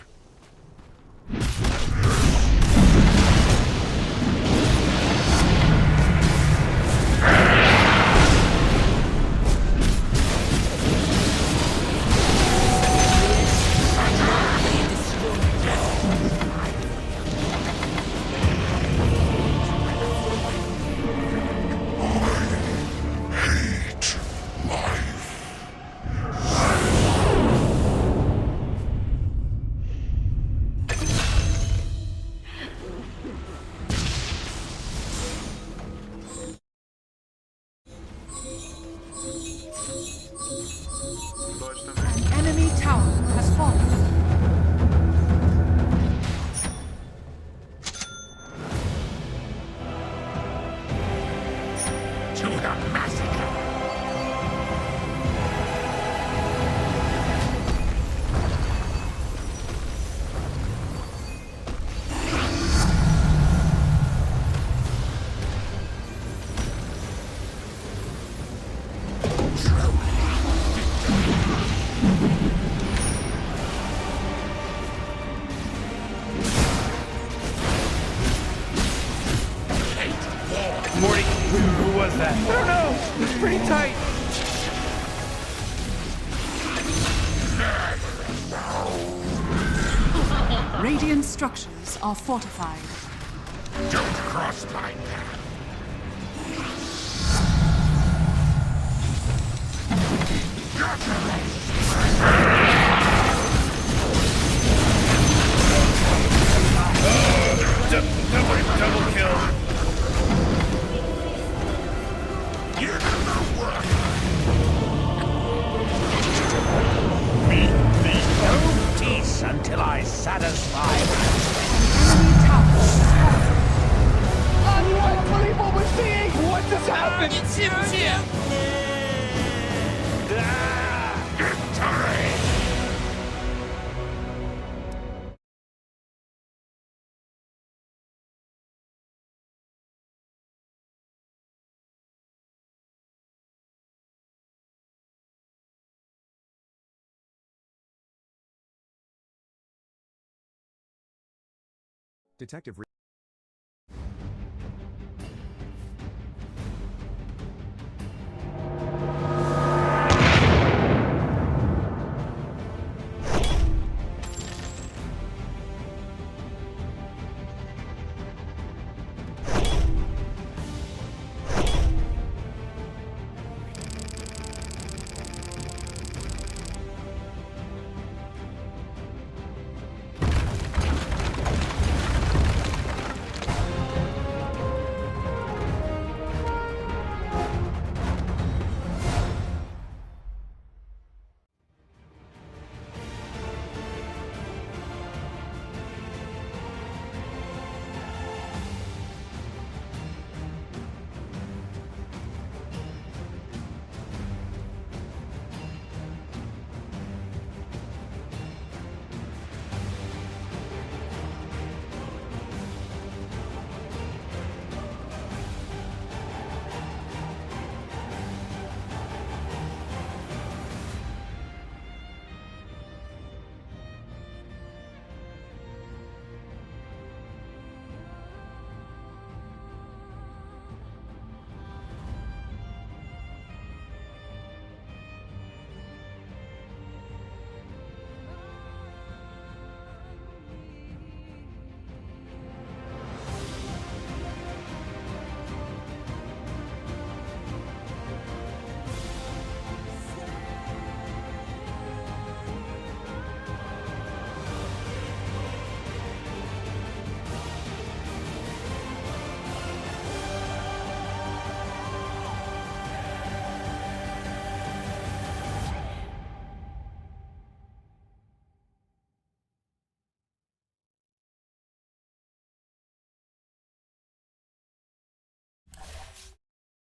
Who was that? I don't know. It's pretty tight. Radiant structures are fortified. Don't cross my path. Double kill. Give him the work. Meet the no peace until I satisfy. Enemy tower is falling. Unbelievable, we're seeing! What just happened? It's him. Victory! Detective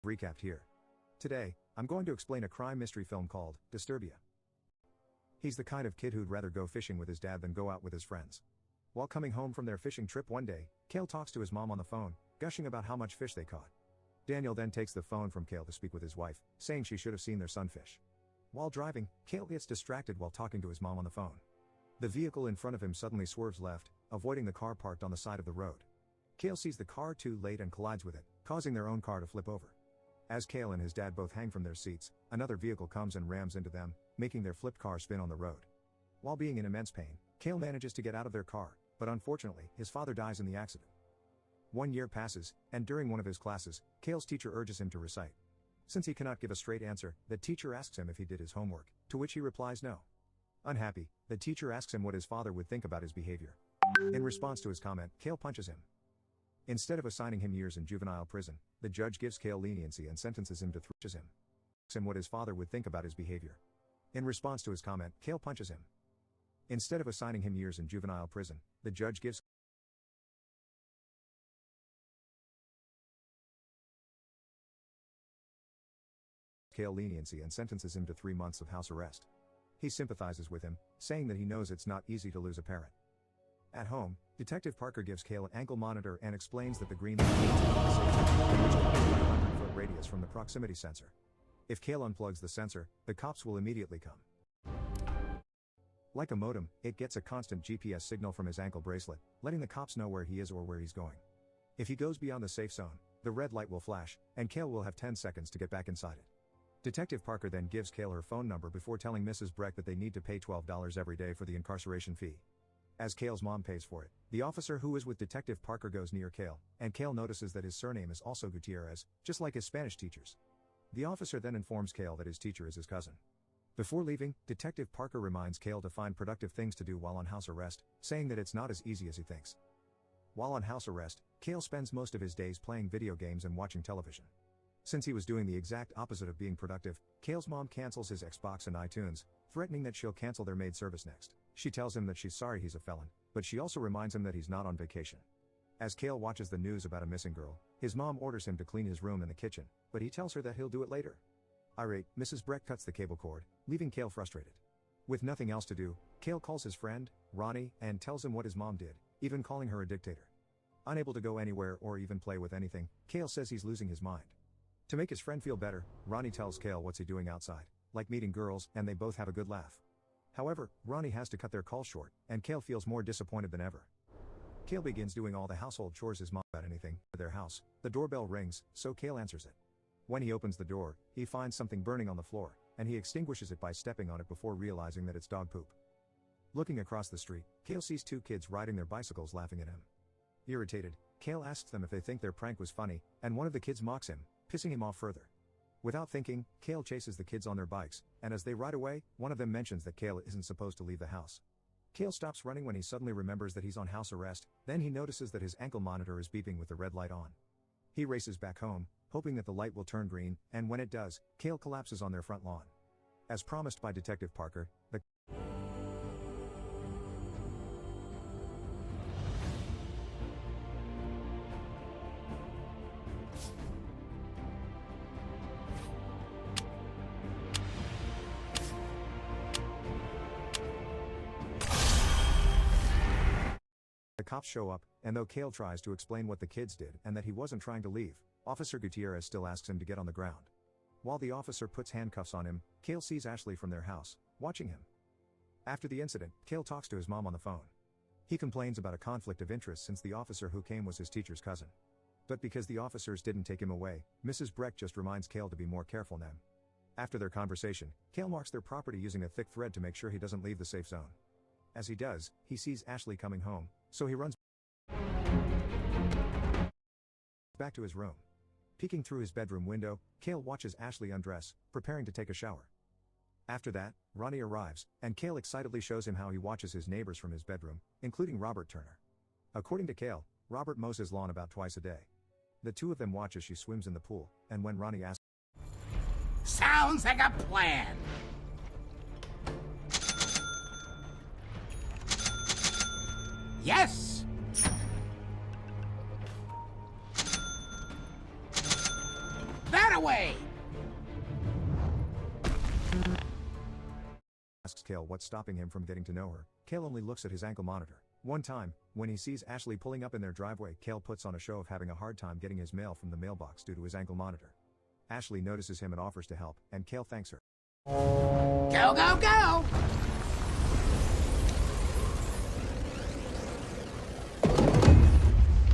recapped here. Today, I'm going to explain a crime mystery film called Disturbia. He's the kind of kid who'd rather go fishing with his dad than go out with his friends. While coming home from their fishing trip one day, Cale talks to his mom on the phone, gushing about how much fish they caught. Daniel then takes the phone from Cale to speak with his wife, saying she should have seen their son fish. While driving, Cale gets distracted while talking to his mom on the phone. The vehicle in front of him suddenly swerves left, avoiding the car parked on the side of the road. Cale sees the car too late and collides with it, causing their own car to flip over. As Cale and his dad both hang from their seats, another vehicle comes and rams into them, making their flipped car spin on the road. While being in immense pain, Cale manages to get out of their car, but unfortunately, his father dies in the accident. 1 year passes, and during one of his classes, Cale's teacher urges him to recite. Since he cannot give a straight answer, the teacher asks him if he did his homework, to which he replies no. Unhappy, the teacher asks him what his father would think about his behavior. In response to his comment, Cale punches him. Instead of assigning him years in juvenile prison, the judge gives Cale leniency and sentences him to asks him what his father would think about his behavior. In response to his comment, Cale punches him. Instead of assigning him years in juvenile prison, the judge gives Cale leniency and sentences him to 3 months of house arrest. He sympathizes with him, saying that he knows it's not easy to lose a parent. At home, Detective Parker gives Cale an ankle monitor and explains that the green light is a 100-foot radius from the proximity sensor. If Cale unplugs the sensor, the cops will immediately come. Like a modem, it gets a constant GPS signal from his ankle bracelet, letting the cops know where he is or where he's going. If he goes beyond the safe zone, The red light will flash, and Kale will have 10 seconds to get back inside it. Detective Parker then gives Kale her phone number before telling Mrs. Breck that they need to pay $12 every day for the incarceration fee. As Kale's mom pays for it, the officer who is with Detective Parker goes near Kale, and Kale notices that his surname is also Gutierrez, just like his Spanish teacher's. The officer then informs Kale that his teacher is his cousin. Before leaving, Detective Parker reminds Kale to find productive things to do while on house arrest, saying that it's not as easy as he thinks. While on house arrest, Kale spends most of his days playing video games and watching television. Since he was doing the exact opposite of being productive, Kale's mom cancels his Xbox and iTunes, threatening that she'll cancel their maid service next. She tells him that she's sorry he's a felon, but she also reminds him that he's not on vacation. As Kale watches the news about a missing girl, his mom orders him to clean his room and the kitchen, but he tells her that he'll do it later. Irate, Mrs. Breck cuts the cable cord, leaving Kale frustrated. With nothing else to do, Kale calls his friend, Ronnie, and tells him what his mom did, even calling her a dictator. Unable to go anywhere or even play with anything, Kale says he's losing his mind. To make his friend feel better, Ronnie tells Kale what's he doing outside, like meeting girls, and they both have a good laugh. However, Ronnie has to cut their call short, and Kale feels more disappointed than ever. Kale begins doing all the household chores his mom about anything for their house. The doorbell rings, so Kale answers it. When he opens the door, he finds something burning on the floor, and he extinguishes it by stepping on it before realizing that it's dog poop. Looking across the street, Kale sees two kids riding their bicycles laughing at him. Irritated, Kale asks them if they think their prank was funny, and one of the kids mocks him, pissing him off further. Without thinking, Kale chases the kids on their bikes, and as they ride away, one of them mentions that Kale isn't supposed to leave the house. Kale stops running when he suddenly remembers that he's on house arrest, then he notices that his ankle monitor is beeping with the red light on. He races back home, hoping that the light will turn green, and when it does, Kale collapses on their front lawn. As promised by Detective Parker, the cops show up, and though Kale tries to explain what the kids did and that he wasn't trying to leave, Officer Gutierrez still asks him to get on the ground. While the officer puts handcuffs on him, Kale sees Ashley from their house, watching him. After the incident, Kale talks to his mom on the phone. He complains about a conflict of interest since the officer who came was his teacher's cousin. But because the officers didn't take him away, Mrs. Breck just reminds Kale to be more careful now. After their conversation, Kale marks their property using a thick thread to make sure he doesn't leave the safe zone. As he does, he sees Ashley coming home, so he runs back to his room. Peeking through his bedroom window, Kale watches Ashley undress, preparing to take a shower. After that, Ronnie arrives, and Kale excitedly shows him how he watches his neighbors from his bedroom, including Robert Turner. According to Kale, Robert mows his lawn about twice a day. The two of them watch as she swims in the pool, and when Ronnie asks, Sounds like a plan. Yes! That away! Asks Kale what's stopping him from getting to know her. Kale only looks at his ankle monitor. One time, when he sees Ashley pulling up in their driveway, Kale puts on a show of having a hard time getting his mail from the mailbox due to his ankle monitor. Ashley notices him and offers to help, and Kale thanks her. Go, go, go!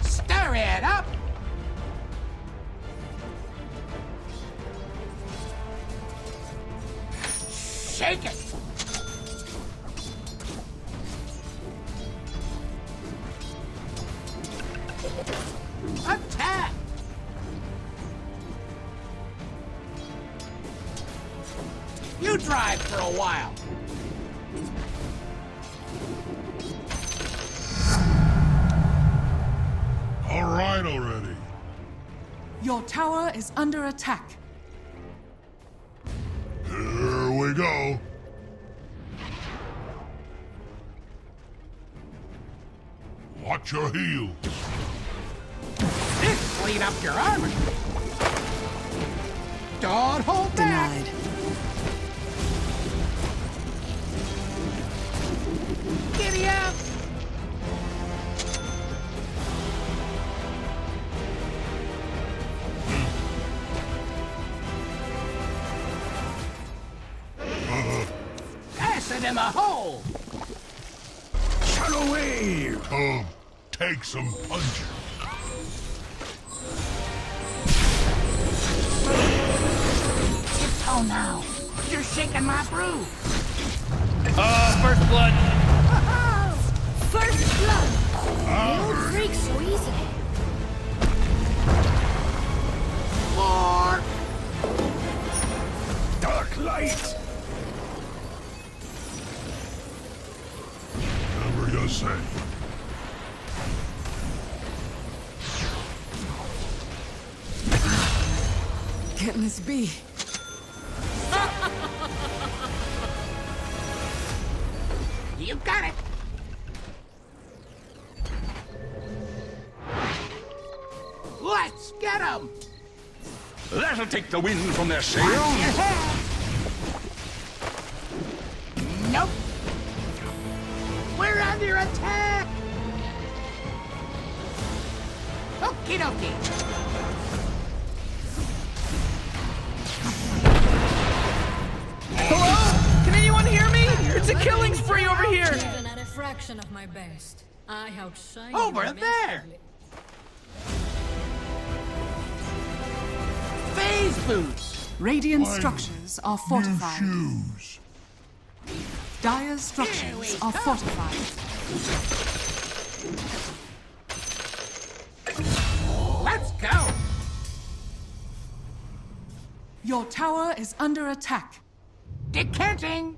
Stir it up! Shake it! Attack! You drive for a while. All right already. Your tower is under attack. Here we go. Watch your heels. This clean up your armor. Don't hold back. Denied. Giddy up. Pass it in the hole. Shadow wave. Come, take some punches. go now. You're shaking my brew. Oh, first blood. First blood! They don't break so easily. More. Dark light! Whatever you say. Can this be? You got it. Let's get him. That'll take the wind from their sails. Nope. We're under attack. Okie dokie. Hello? Can anyone hear me? It's a killing spree over here. Even at a fraction of my best, I outshine you Over there. immeasurably. Phase boots. Radiant structures are fortified. Shoes. Dire structures are fortified. Let's go. Your tower is under attack. Decanting.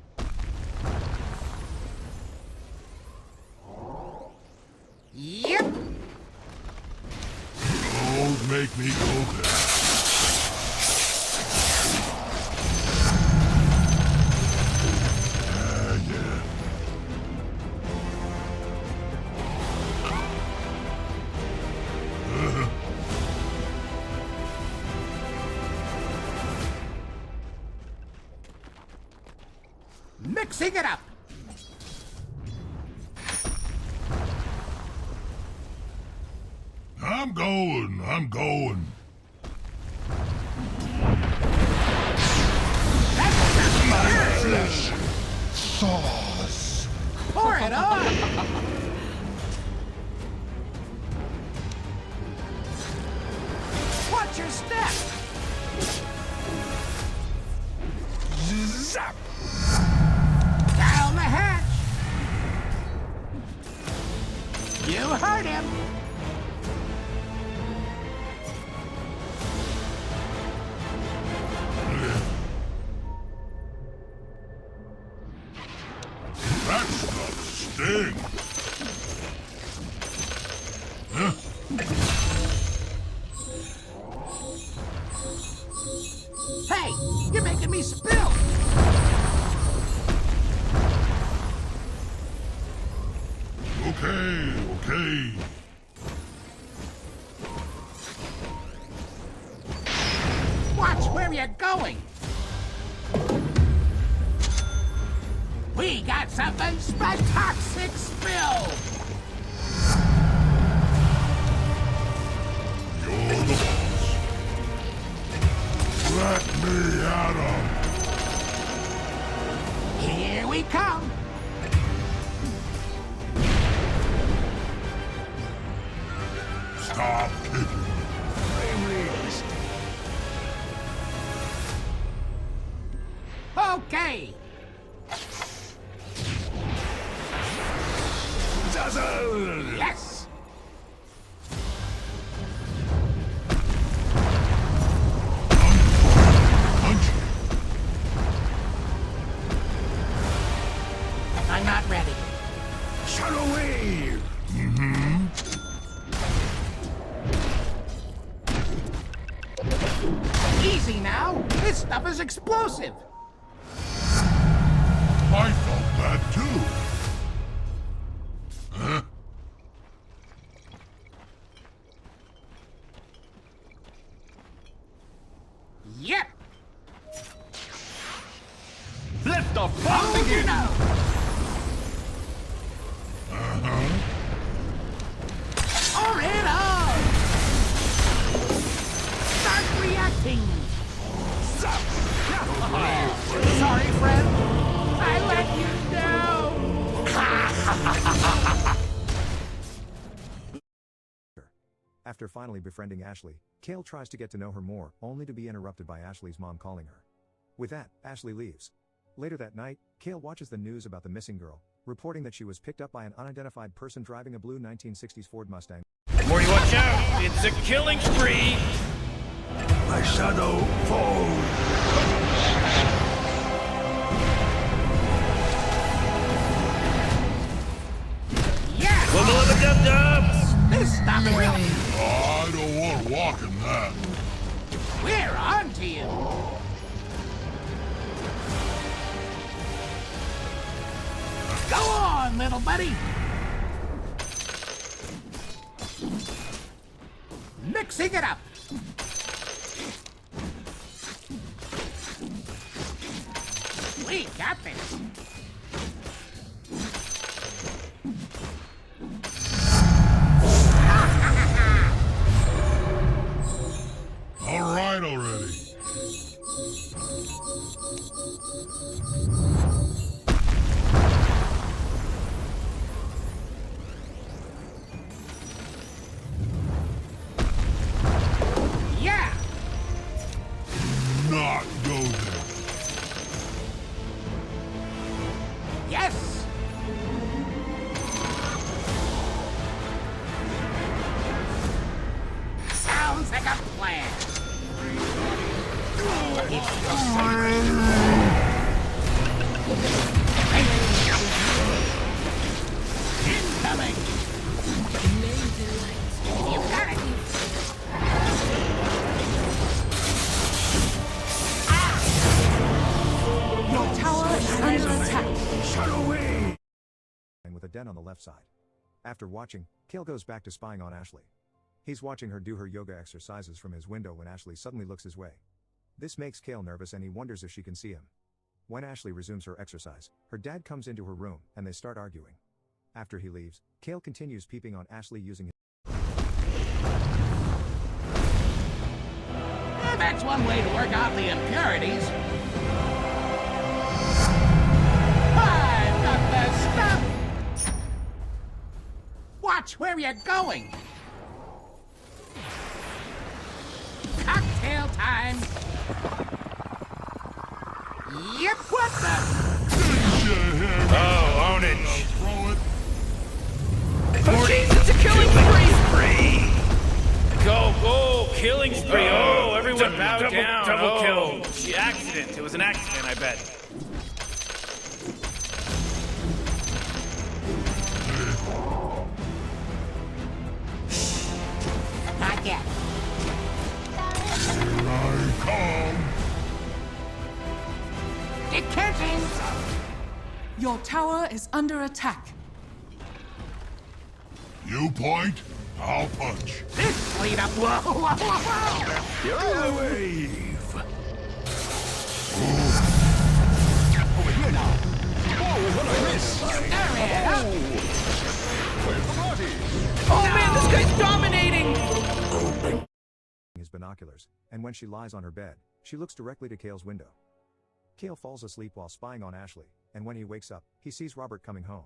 Yep. Don't make me go there. Yeah. Mixing it up. I'm going. My flesh thaws. Pour it on. Watch your step. Zap. Down the hatch. You heard him. That's the sting. Huh? Hey, you're making me spill. Okay. Watch where you're going. We got something spectacular spill. You're the boss. Let me at 'em. Here we come. Stop kicking. Okay. Dazzle! Yes. Punch. I'm not ready. Shadow wave. Easy now. This stuff is explosive. I felt that too. Huh? Yep. Let the fun begin. Pour it on. Start reacting. Sorry, friend. I let you down. After finally befriending Ashley, Kale tries to get to know her more, only to be interrupted by Ashley's mom calling her. With that, Ashley leaves. Later that night, Kale watches the news about the missing girl, reporting that she was picked up by an unidentified person driving a blue 1960s Ford Mustang. Morty, watch out! It's a killing spree! My shadow falls. Yeah! This stop it! I don't want to walk in that. We're on to you! Go on, little buddy! Mixing it up! We got this! All right already. Yeah! Not go there. Yes! Sounds like a plan. Incoming! You got it! Your tower is under attack. Shut away! With a dent on the left side. After watching, Kale goes back to spying on Ashley. He's watching her do her yoga exercises from his window when Ashley suddenly looks his way. This makes Kale nervous and he wonders if she can see him. When Ashley resumes her exercise, her dad comes into her room and they start arguing. After he leaves, Kale continues peeping on Ashley using his That's one way to work out the impurities. I've got the stuff! Watch where you're going! Cocktail time! Yep, what the? Oh, own it! Throw it. Oh, jeez, it's a killing spree! Go, go! Killing spree! Oh, everyone bow down! Double kill! The accident. It was an accident, I bet. Not yet. Here I come. Decanting! Your tower is under attack. You point, I'll punch. This lead up. Whoa, whoa, whoa, You're the wave. Over here now. Whoa, what I miss? Where's the party? Oh man, this guy's dominating! his binoculars, and when she lies on her bed, she looks directly to Kale's window. Kale falls asleep while spying on Ashley, and when he wakes up, he sees Robert coming home.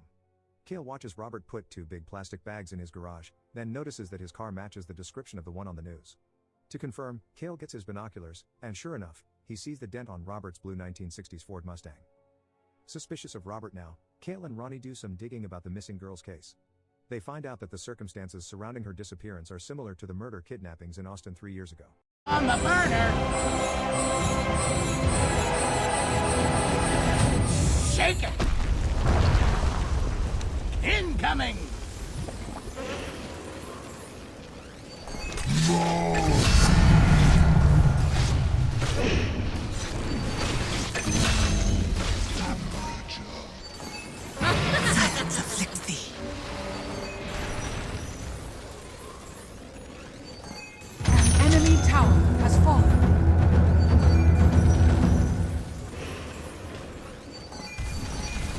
Kale watches Robert put 2 big plastic bags in his garage, then notices that his car matches the description of the one on the news. To confirm, Kale gets his binoculars, and sure enough, he sees the dent on Robert's blue 1960s Ford Mustang. Suspicious of Robert now, Kale and Ronnie do some digging about the missing girl's case. They find out that the circumstances surrounding her disappearance are similar to the murder kidnappings in Austin 3 years ago. On the burner! Shake it! Incoming! Silence afflicts thee. An enemy tower has fallen.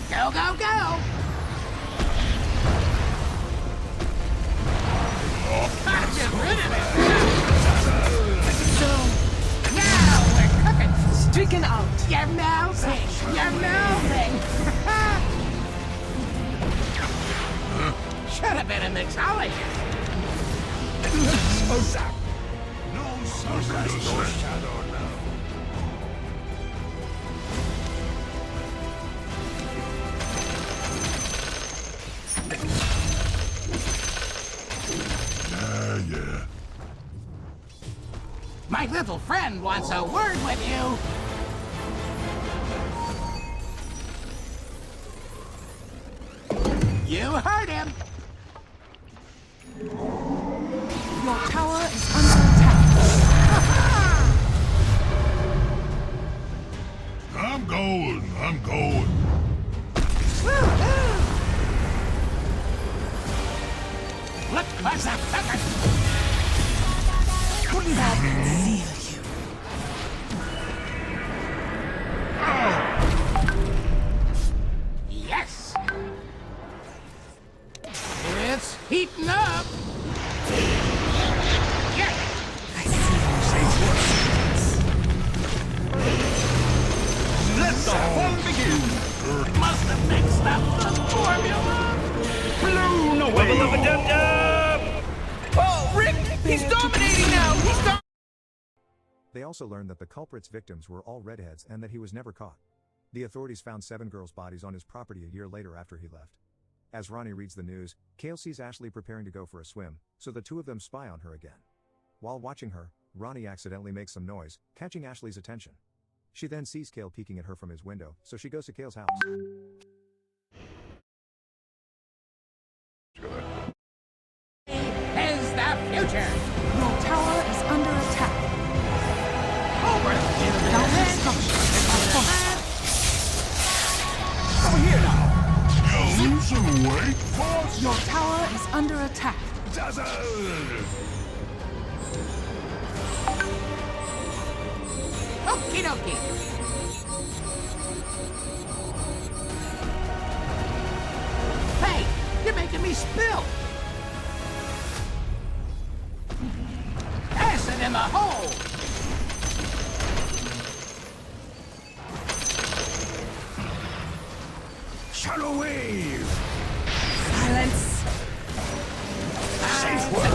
Go, go, go! Get rid of it! So, now we're cooking! Stricken out. You're melting! You're melting! Should have been a mixologist! No shadow now. yeah. My little friend wants a word with you. You heard him. Your tower is under attack. I'm going. Look what's up, sucker. Yes. It's heating up. Yes. Let the fun begin! Must have mixed up the formula. Blown away! Wubba lubba dub dub! Oh, Rick! He's dominating now! They also learned that the culprit's victims were all redheads and that he was never caught. The authorities found 7 girls' bodies on his property a year later after he left. As Ronnie reads the news, Kale sees Ashley preparing to go for a swim, so the two of them spy on her again. While watching her, Ronnie accidentally makes some noise, catching Ashley's attention. She then sees Kale peeking at her from his window, so she goes to Kale's house. Is the future. Your tower is under attack. Over Dire structures are fortified. Over here now. You losing weight, boss? Your tower is under attack. Okie dokie. Hey, you're making me spill. Acid in the hole. Shadow wave! Silence. Safe work!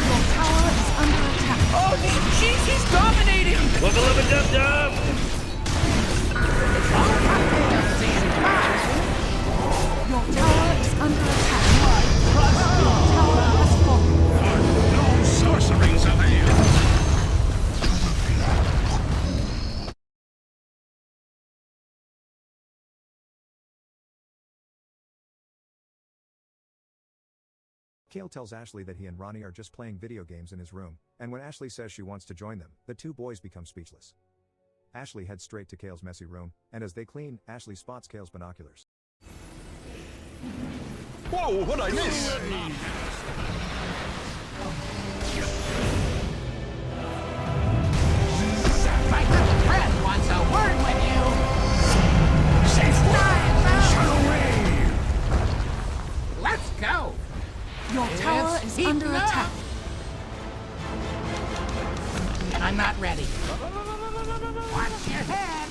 Your tower is under attack. Oh, he's dominating! Wubba lubba dub dub! Your tower is under attack. Your tower has fallen. No sorceries avail! Kale tells Ashley that he and Ronnie are just playing video games in his room, and when Ashley says she wants to join them, the two boys become speechless. Ashley heads straight to Kale's messy room, and as they clean, Ashley spots Kale's binoculars. Whoa, what'd I miss? My little friend wants a word with you. Safe work! Shadow wave! Let's go. Your tower is under heating up. attack. I'm not ready. Watch your head.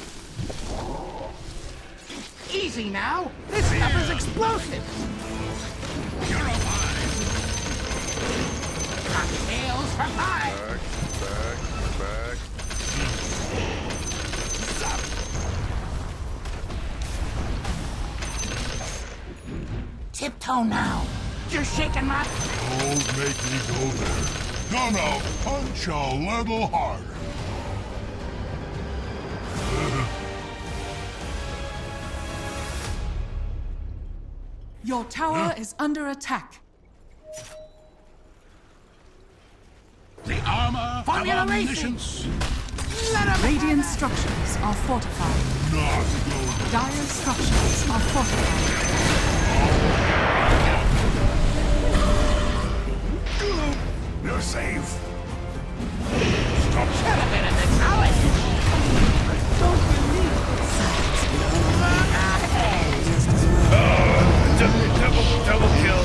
Easy now. This stuff is explosive. Cocktails for five. Back. Tiptoe now. You're shaking my... Don't make me go there. Gonna punch a little harder. Your tower is under attack. The armor Formula of racing. omniscience. Radiant structures are fortified. Not go. Dire structures are fortified. You're safe. Stop. Should have been in the college. Don't believe. Silence. Double kill.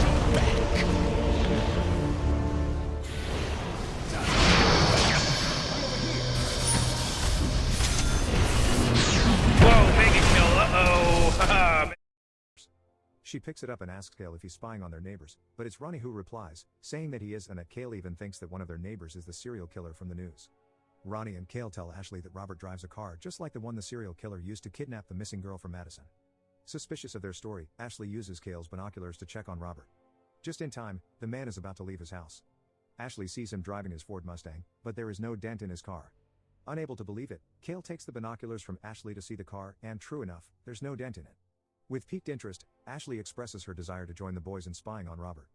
Whoa, mega kill. Uh-oh. She picks it up and asks Kale if he's spying on their neighbors, but it's Ronnie who replies, saying that he is and that Kale even thinks that one of their neighbors is the serial killer from the news. Ronnie and Kale tell Ashley that Robert drives a car just like the one the serial killer used to kidnap the missing girl from Madison. Suspicious of their story, Ashley uses Kale's binoculars to check on Robert. Just in time, the man is about to leave his house. Ashley sees him driving his Ford Mustang, but there is no dent in his car. Unable to believe it, Kale takes the binoculars from Ashley to see the car, and true enough, there's no dent in it. With piqued interest, Ashley expresses her desire to join the boys in spying on Robert.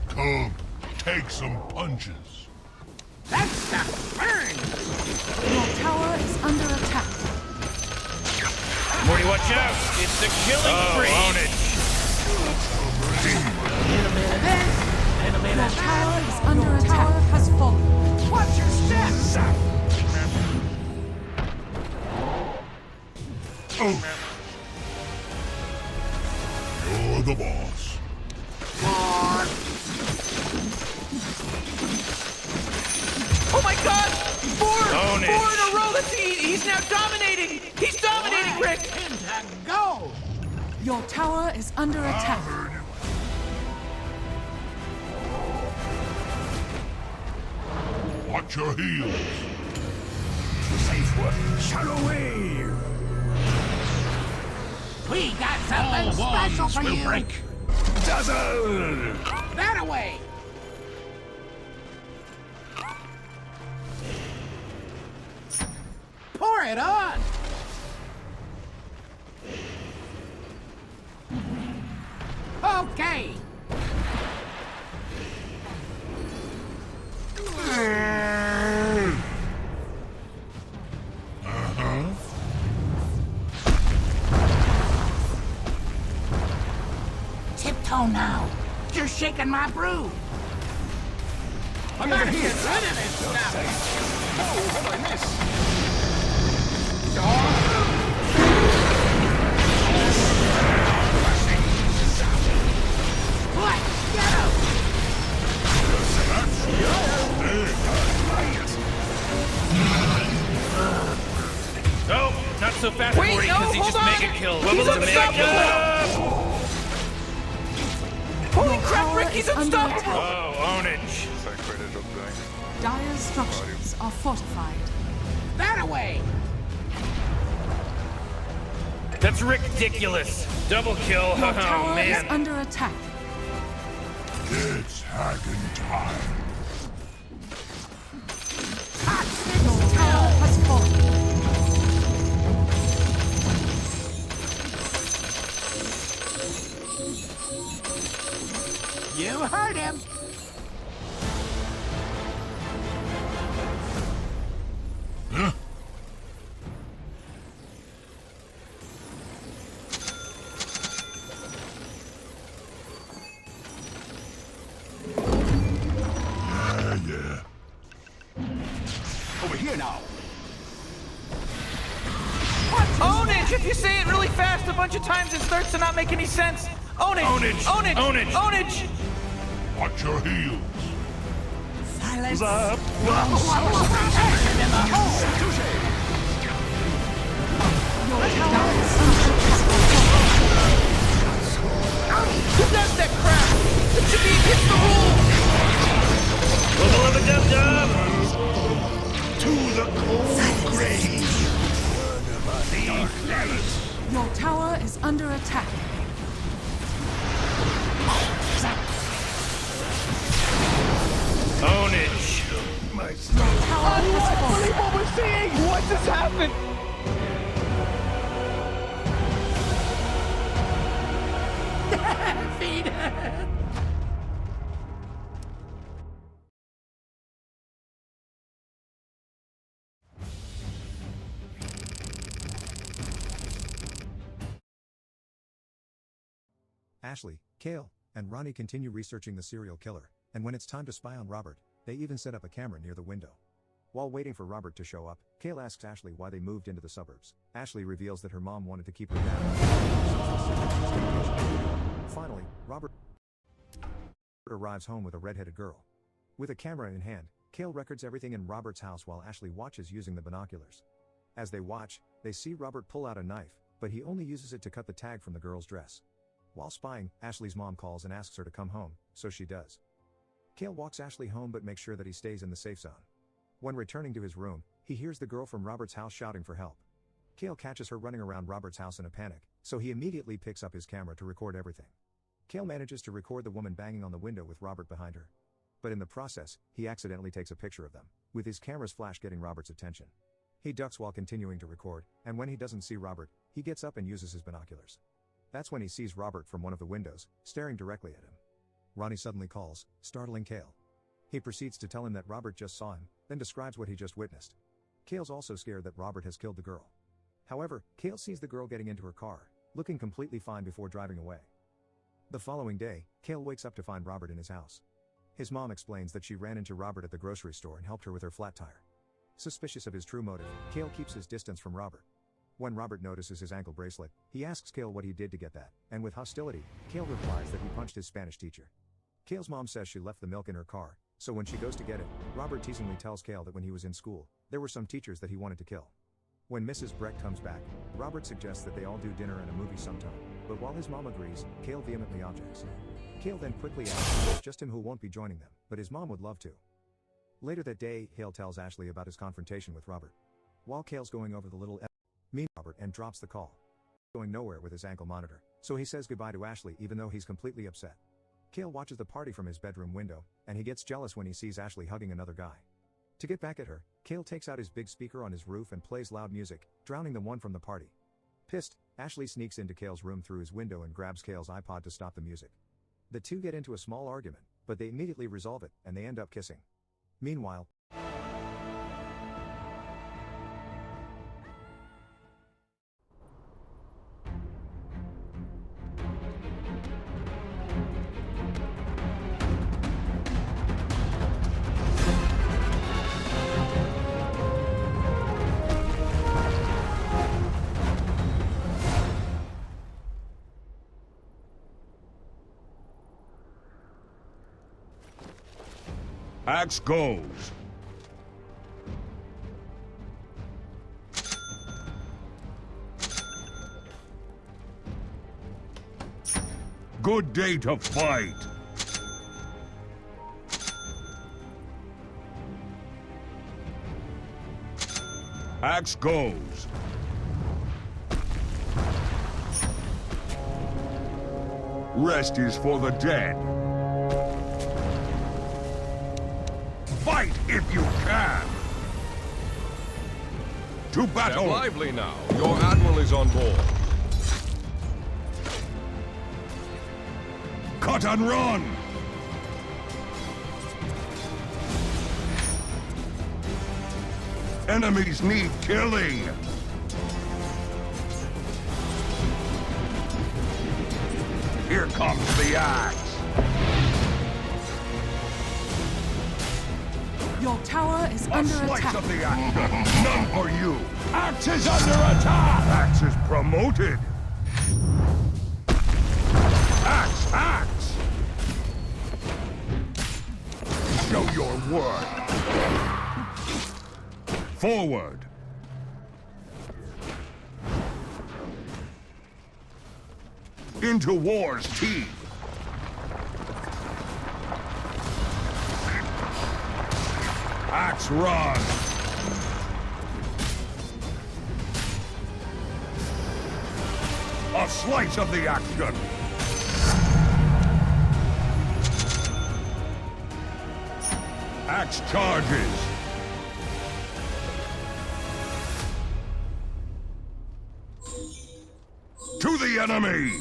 Come, take some punches. That stuff burns! Your tower is under attack. Morty, watch out! It's the killing spree! Own it! Your tower is under attack. Tower has fallen. Watch your steps! Oh. You're the boss. Oh my god! Own it. Four in a row! He's now dominating! He's dominating, Rick! Go! Your tower is under attack. Watch your heels. Safe work. Shut away! We got something special for you! Break. Dazzle! That away! Pour it on! Okay! Tiptoe now! You're shaking my brew! I'm over here! Rid of this stuff! Oh, what I miss? What? Get him! Oh, not so fast, Wait, Morty, no, because he hold just on. mega killed. He's What was the unstoppable. Holy crap, Rick, he's under unstoppable! attack. Oh, own it. Dire structures are fortified. That away! That's ridiculous. Double kill. Your Oh, tower is man. under attack. It's hacking time. Your tower has fallen. You heard him! Huh? Yeah. Over here now. Own it! If you say it really fast a bunch of times, it starts to not make any sense. Own it! Own it! Own it! Own it! Own it! Watch your heels. Silence! Up. Your tower is under attack. Who does that crap? It should be against the rules! Dub-a-dub-dub! To the cold grave. Your tower is under attack. Own it. Your tower has fallen. What we're seeing! What just happened? Feed her! Ashley, Kale, and Ronnie continue researching the serial killer, and when it's time to spy on Robert, they even set up a camera near the window. While waiting for Robert to show up, Kale asks Ashley why they moved into the suburbs. Ashley reveals that her mom wanted to keep her dad. Finally, Robert arrives home with a red-headed girl. With a camera in hand, Kale records everything in Robert's house while Ashley watches using the binoculars. As they watch, they see Robert pull out a knife, but he only uses it to cut the tag from the girl's dress. While spying, Ashley's mom calls and asks her to come home, so she does. Kale walks Ashley home but makes sure that he stays in the safe zone. When returning to his room, he hears the girl from Robert's house shouting for help. Cale catches her running around Robert's house in a panic, so he immediately picks up his camera to record everything. Cale manages to record the woman banging on the window with Robert behind her. But in the process, he accidentally takes a picture of them, with his camera's flash getting Robert's attention. He ducks while continuing to record, and when he doesn't see Robert, he gets up and uses his binoculars. That's when he sees Robert from one of the windows, staring directly at him. Ronnie suddenly calls, startling Cale. He proceeds to tell him that Robert just saw him, then describes what he just witnessed. Cale's also scared that Robert has killed the girl. However, Cale sees the girl getting into her car, looking completely fine before driving away. The following day, Cale wakes up to find Robert in his house. His mom explains that she ran into Robert at the grocery store and helped her with her flat tire. Suspicious of his true motive, Cale keeps his distance from Robert. When Robert notices his ankle bracelet, he asks Cale what he did to get that, and with hostility, Cale replies that he punched his Spanish teacher. Cale's mom says she left the milk in her car, so when she goes to get it, Robert teasingly tells Cale that when he was in school, there were some teachers that he wanted to kill. When Mrs. Brecht comes back, Robert suggests that they all do dinner and a movie sometime, but while his mom agrees, Cale vehemently objects. Cale then quickly asks if it's just him who won't be joining them, but his mom would love to. Later that day, Cale tells Ashley about his confrontation with Robert. While Cale's going over the little mean Robert and drops the call. Going nowhere with his ankle monitor, so he says goodbye to Ashley even though he's completely upset. Cale watches the party from his bedroom window, and he gets jealous when he sees Ashley hugging another guy. To get back at her, Cale takes out his big speaker on his roof and plays loud music, drowning the one from the party. Pissed, Ashley sneaks into Cale's room through his window and grabs Cale's iPod to stop the music. The two get into a small argument, but they immediately resolve it, and they end up kissing. Meanwhile, Axe goes. Good day to fight. Axe goes. Rest is for the dead. Fight if you can! To battle! Get lively now. Your admiral is on board. Cut and run! Enemies need killing! Here comes the axe! Your tower is A under slice attack. of the axe! None for you! Axe is under attack! Axe is promoted! Axe! Axe! Show your work! Forward! Into war's teeth! Axe run! A slice of the action! Axe charges! To the enemy!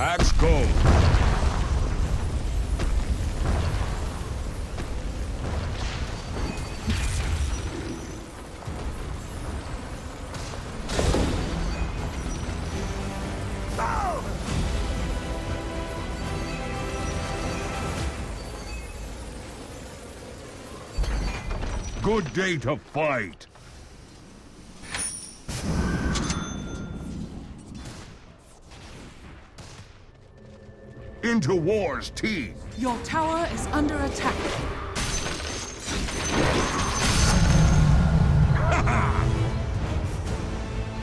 Axe go! Good day to fight! Into war's teeth! Your tower is under attack.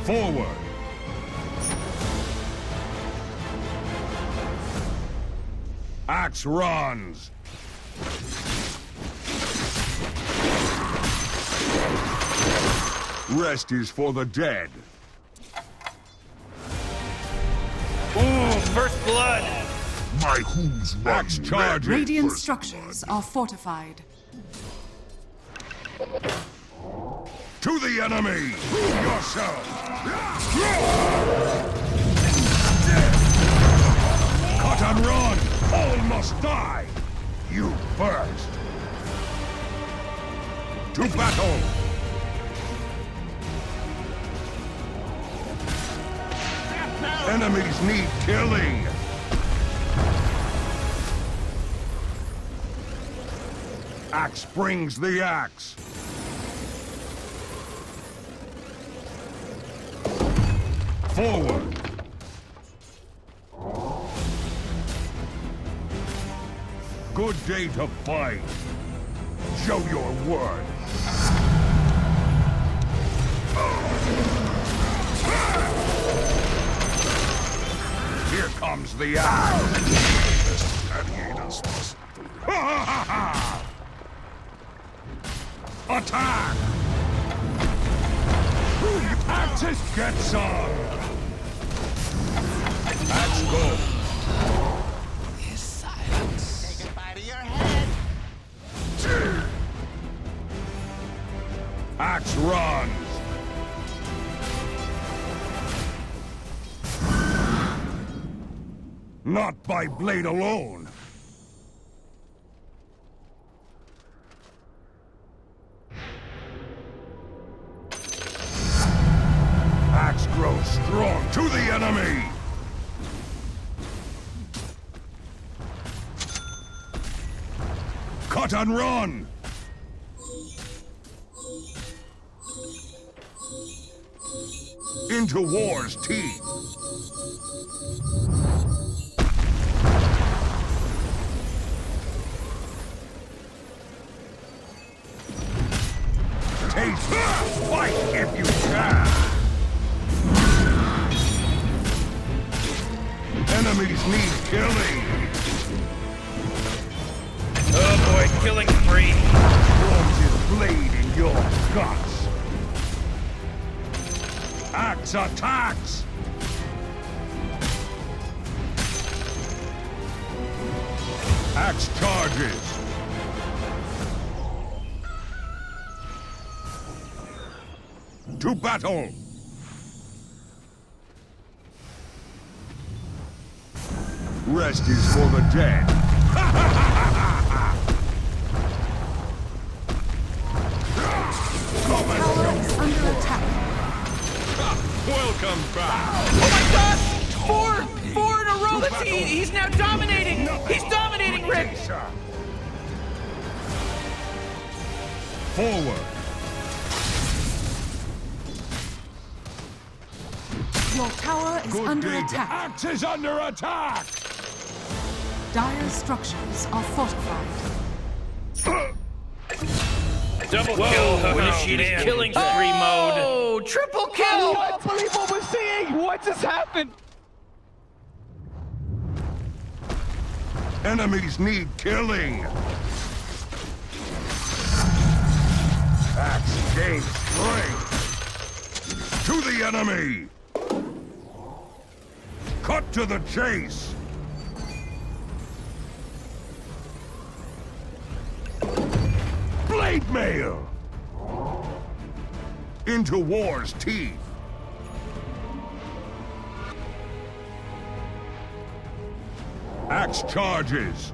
Forward! Axe runs. Rest is for the dead. Ooh, first blood. My hooves run Axe charges. Radiant structures are fortified. To the enemy! Prove yourself! Cut and run! All must die! You first! To battle! Enemies need killing! Axe brings the axe! Forward! Good day to fight! Show your worth! Here comes the axe! Attack! Axes get some! Axe go! His silence. Take a bite of your head. Axe runs! Not by blade alone! Axe grows strong to the enemy! Cut and run! Into war's teeth! Taste! Fight if you can! Enemies need killing! Oh boy, killing spree. Warms his blade in your guts! Axe attacks! Axe charges! To battle! Rest is for the dead! Tower is under attack. Welcome back! Oh my god! Four in a row! He's now dominating! He's dominating, Rick! Forward! Your tower is under attack. Axe is under attack! Dire structures are fortified. Double kill initiated killing spree mode. Oh, triple kill! I don't believe what we're seeing! What just happened? Enemies need killing! Axe gains strength! To the enemy! Cut to the chase! Blade mail! Into war's teeth! Axe charges!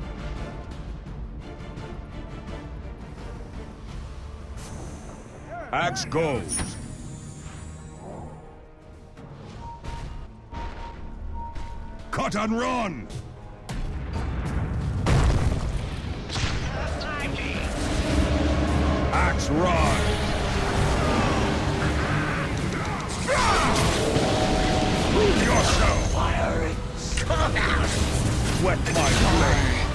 Axe goes! Cut and run! Axe run! Prove yourself! Firing! Wet my blade!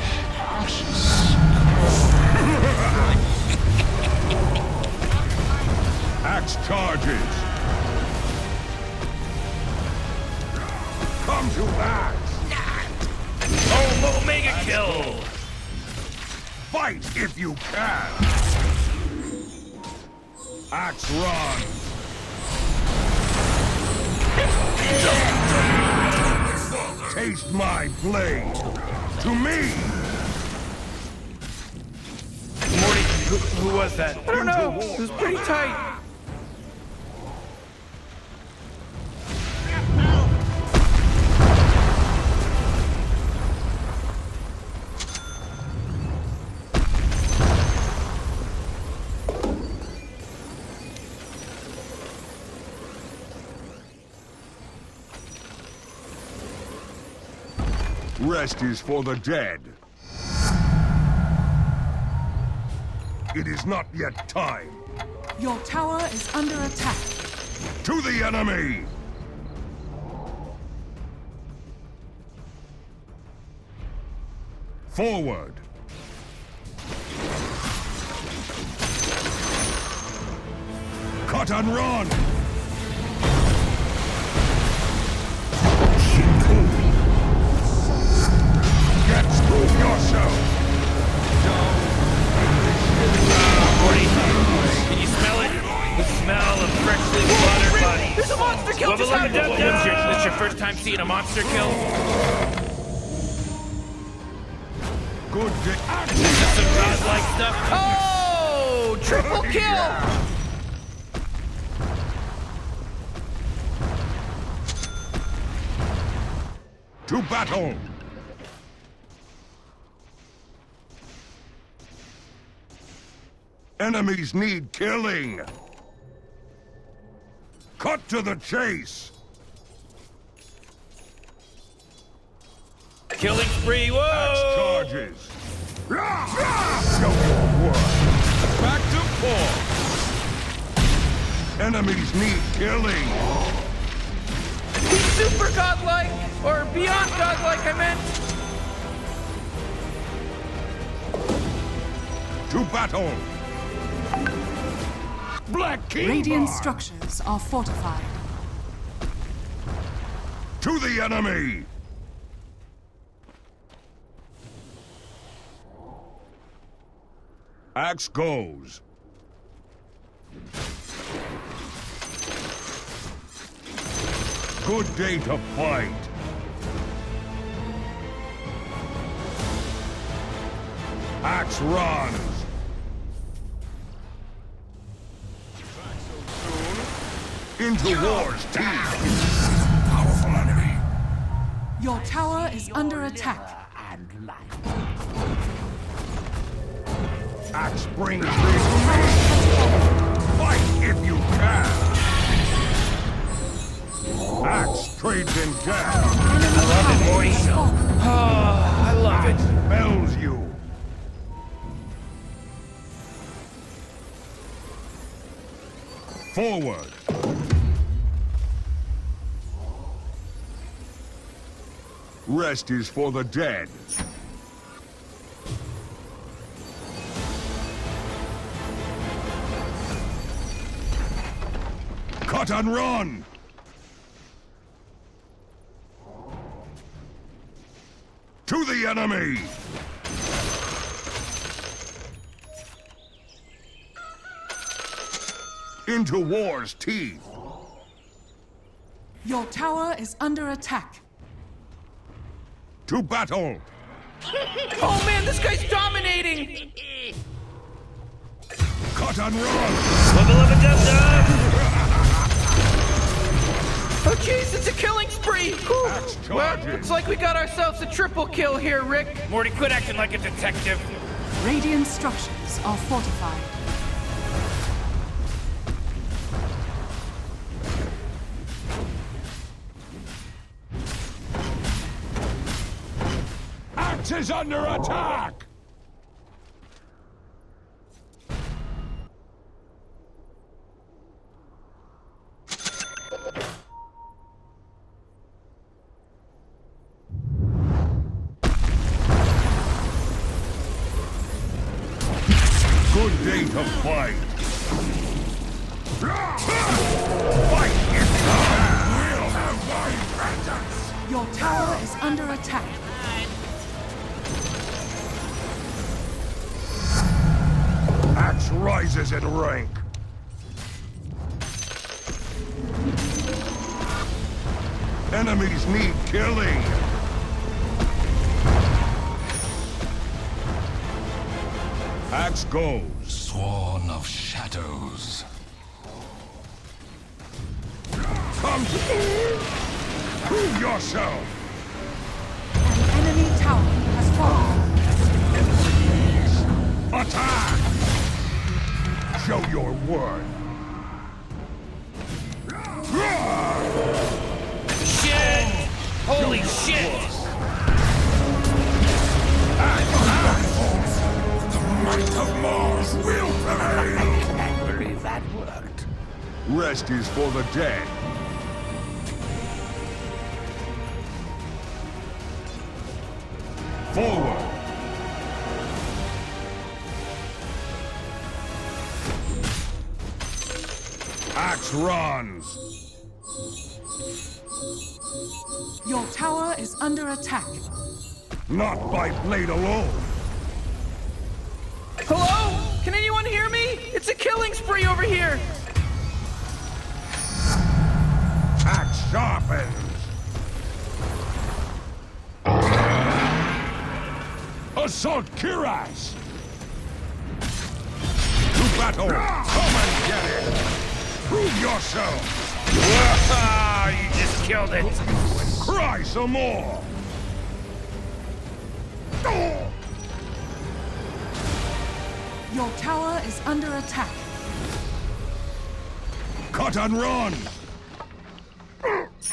Axe charges! Come to axe! Oh, Omega kill! you can! Axe run! Taste my blade! To me! Morty, who was that? I don't know. It was pretty tight. Rest is for the dead. It is not yet time. Your tower is under attack. To the enemy! Forward! Cut and run! Get screwed yourself! Morty, can you smell it? The smell of freshly slaughtered bodies. There's a monster kill just happened! That's your first time seeing a monster kill? Good day. This is some godlike stuff. Oh! Triple kill! To battle! Enemies need killing! Cut to the chase! Killing spree, whoa! Axe charges! Show your work! Back to form! Enemies need killing! He's super godlike! Or beyond godlike, I meant! To battle! Black King! Radiant structures are fortified. To the enemy! Axe goes. Good day to fight. Axe runs. Into war's teeth. Powerful enemy. Your tower is under attack. Axe brings me to me. Fight if you can. Axe trades in death. I love it, Morty. Oh, I love it. Fells you. Forward. Rest is for the dead. Cut and run! To the enemy! Into war's teeth! Your tower is under attack. To battle! Oh man, this guy's dominating! Cut and run! Oh jeez, it's a killing spree! Well, looks like we got ourselves a triple kill here, Rick. Morty, quit acting like a detective. Radiant structures are fortified. Axe is under attack! Good day to fight. Fight if you can. We'll have my vengeance. Your tower is under attack. Axe rises in rank. Enemies need killing. Axe goes. Sworn of shadows. Come to prove yourself. An enemy tower has fallen. Attack! Show your worth. Shit! Holy shit! The might of Mars will prevail. I can't believe that worked. Rest is for the dead. Forward. Axe runs. Your tower is under attack. Not by blade alone. Hello? Can anyone hear me? It's a killing spree over here. Axe sharpens. Assault Kiras. To battle. Come and get it. Prove yourself. You just killed it. Cry some more. Your tower is under attack. Cut and run.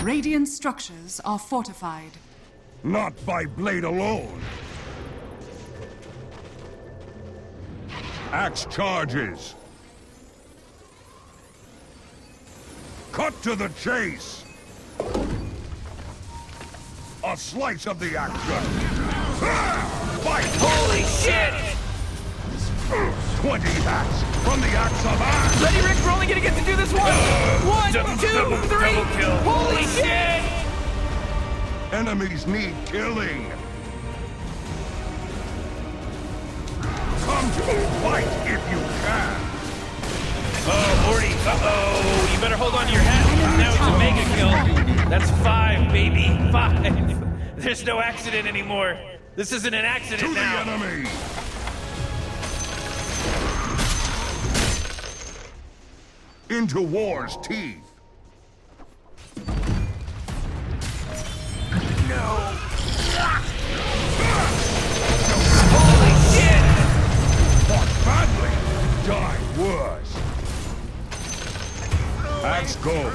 Radiant structures are fortified. Not by blade alone. Axe charges. Cut to the chase. A slice of the action. Fight! Holy shit! 20 hacks from the axe of axe. Ready, Rick? We're only gonna get to do this once. 1, 2, 3. Double kill. Holy shit! Enemies need killing. Come to fight if you can. Oh, Morty. Uh-oh. You better hold on to your hat. Now it's a mega kill. That's 5, baby. 5. There's no accident anymore. This isn't an accident to now. The enemy. Into war's teeth. No. Holy shit! Fought badly. Die worse. Axe go.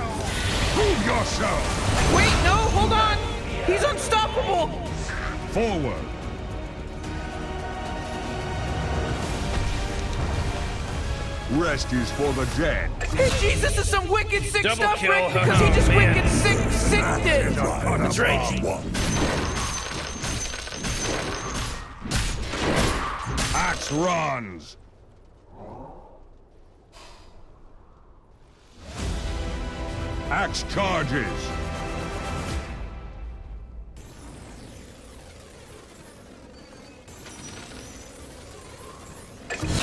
Prove yourself. Wait, no, hold on. He's unstoppable. Forward. Rest is for the dead. Hey, jeez, this is some wicked sick Double stuff, kill. Rick, because he just wicked sicked it. That's right. Axe runs. Axe charges.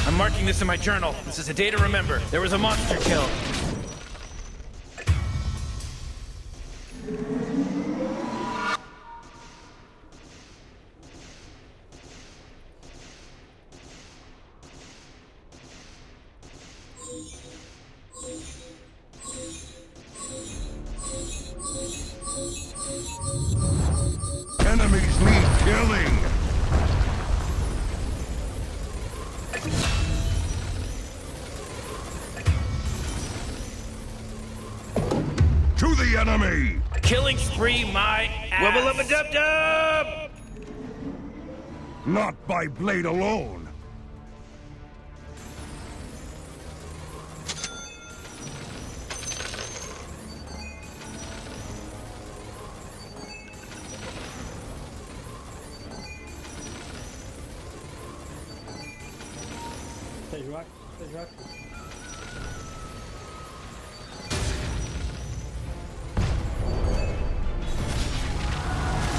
I'm marking this in my journal. This is a day to remember. There was a monster kill. Enemies need killing. To the enemy! Killing spree my ass. Wubba lubba dub dub! Not by blade alone.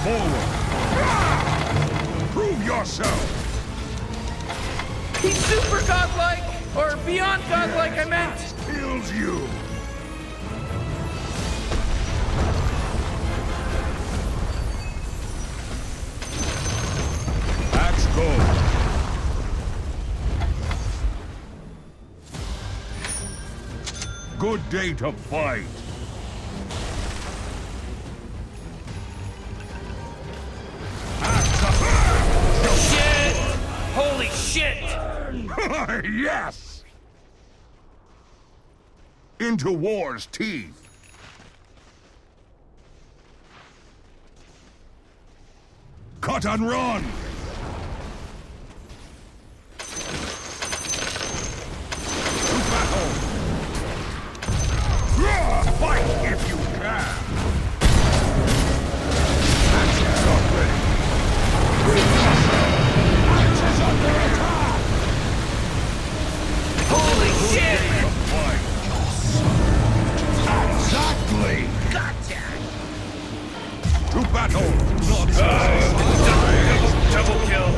Forward. Prove yourself. He's super godlike. Or beyond godlike, I meant! Kills you! Axe go! Good day to fight! Shit! Holy shit! Yes! Into war's teeth! Cut and run! To battle! Fight if you can! Axes are ready! Axes under attack! Holy shit! Exactly! Gotcha! To battle! Double kill.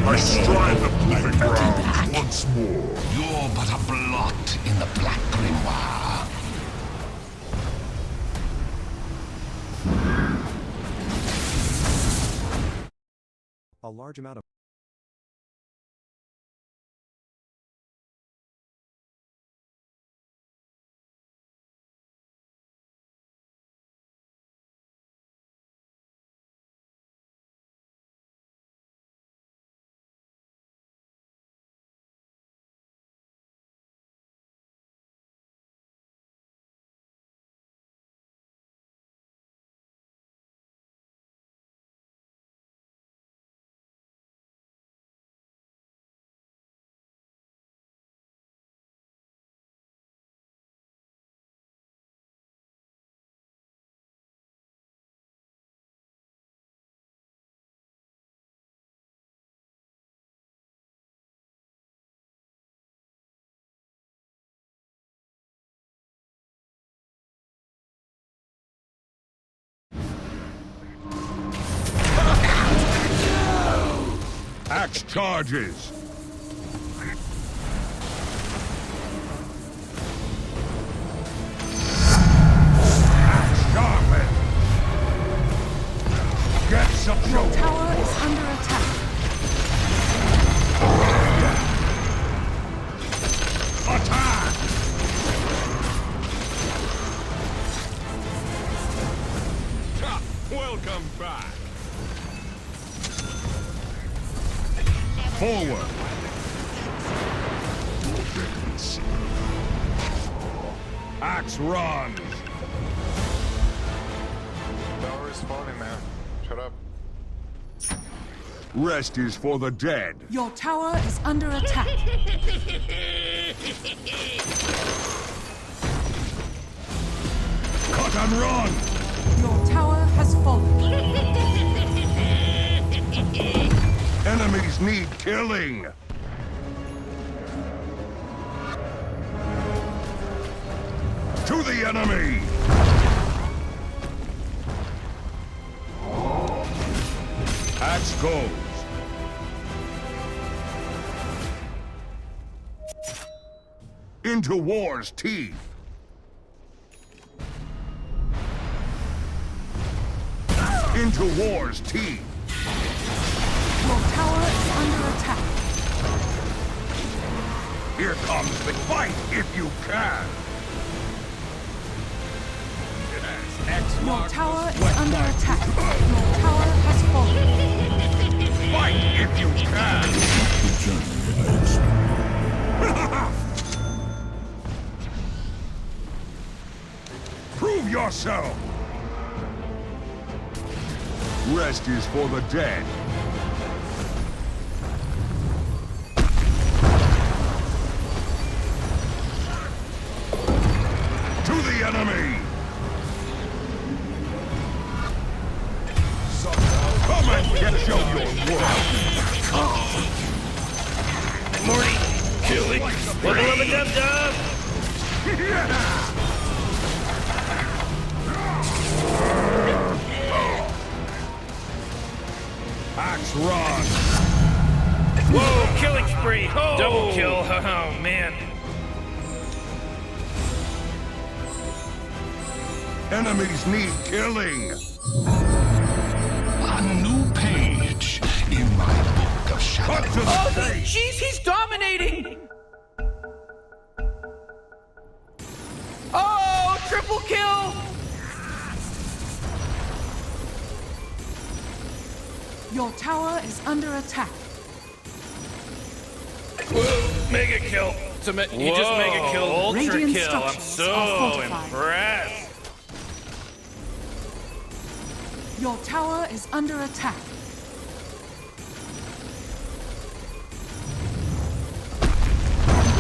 I stride the proving ground once more. You're but a blot in the black grimoire. A large amount of Axe charges! Axe sharpened! Get some Your show! tower is under attack. Attack! Ha! Welcome back! Forward! Axe runs! Tower is falling, man. Shut up. Rest is for the dead. Your tower is under attack. Cut and run! Your tower has fallen. Enemies need killing! To the enemy! Axe goes. Into war's teeth. Into war's teeth. Your tower is under attack. Here comes the fight if you can. Your tower is under attack. Your tower has fallen. Fight if you can. Prove yourself. Rest is for the dead. To the enemy! Come and show your worth! Morty, killing. Level up a dub-dub. Axe run! Whoa, killing spree. Oh. Double kill. Oh, man. Enemies need killing. A new page in my book of shadows. Oh, jeez, he's dominating! Oh, triple kill! Your tower is under attack. Mega kill. You just mega killed ultra Radiant kill. I'm structures so are fortified. impressed. Your tower is under attack.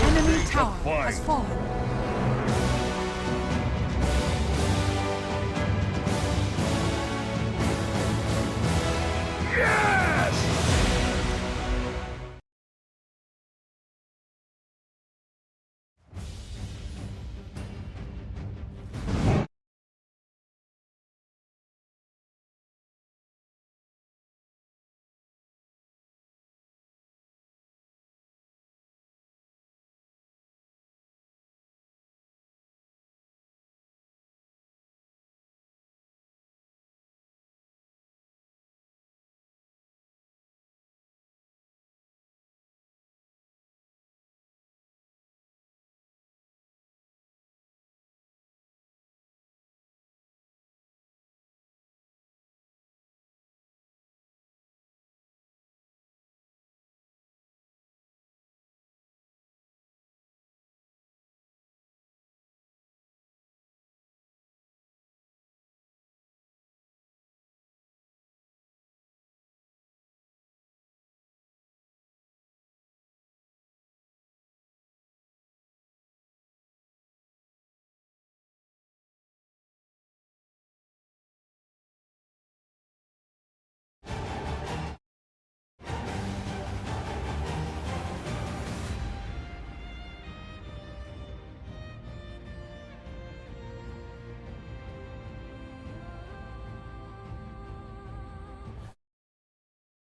Enemy tower has fallen.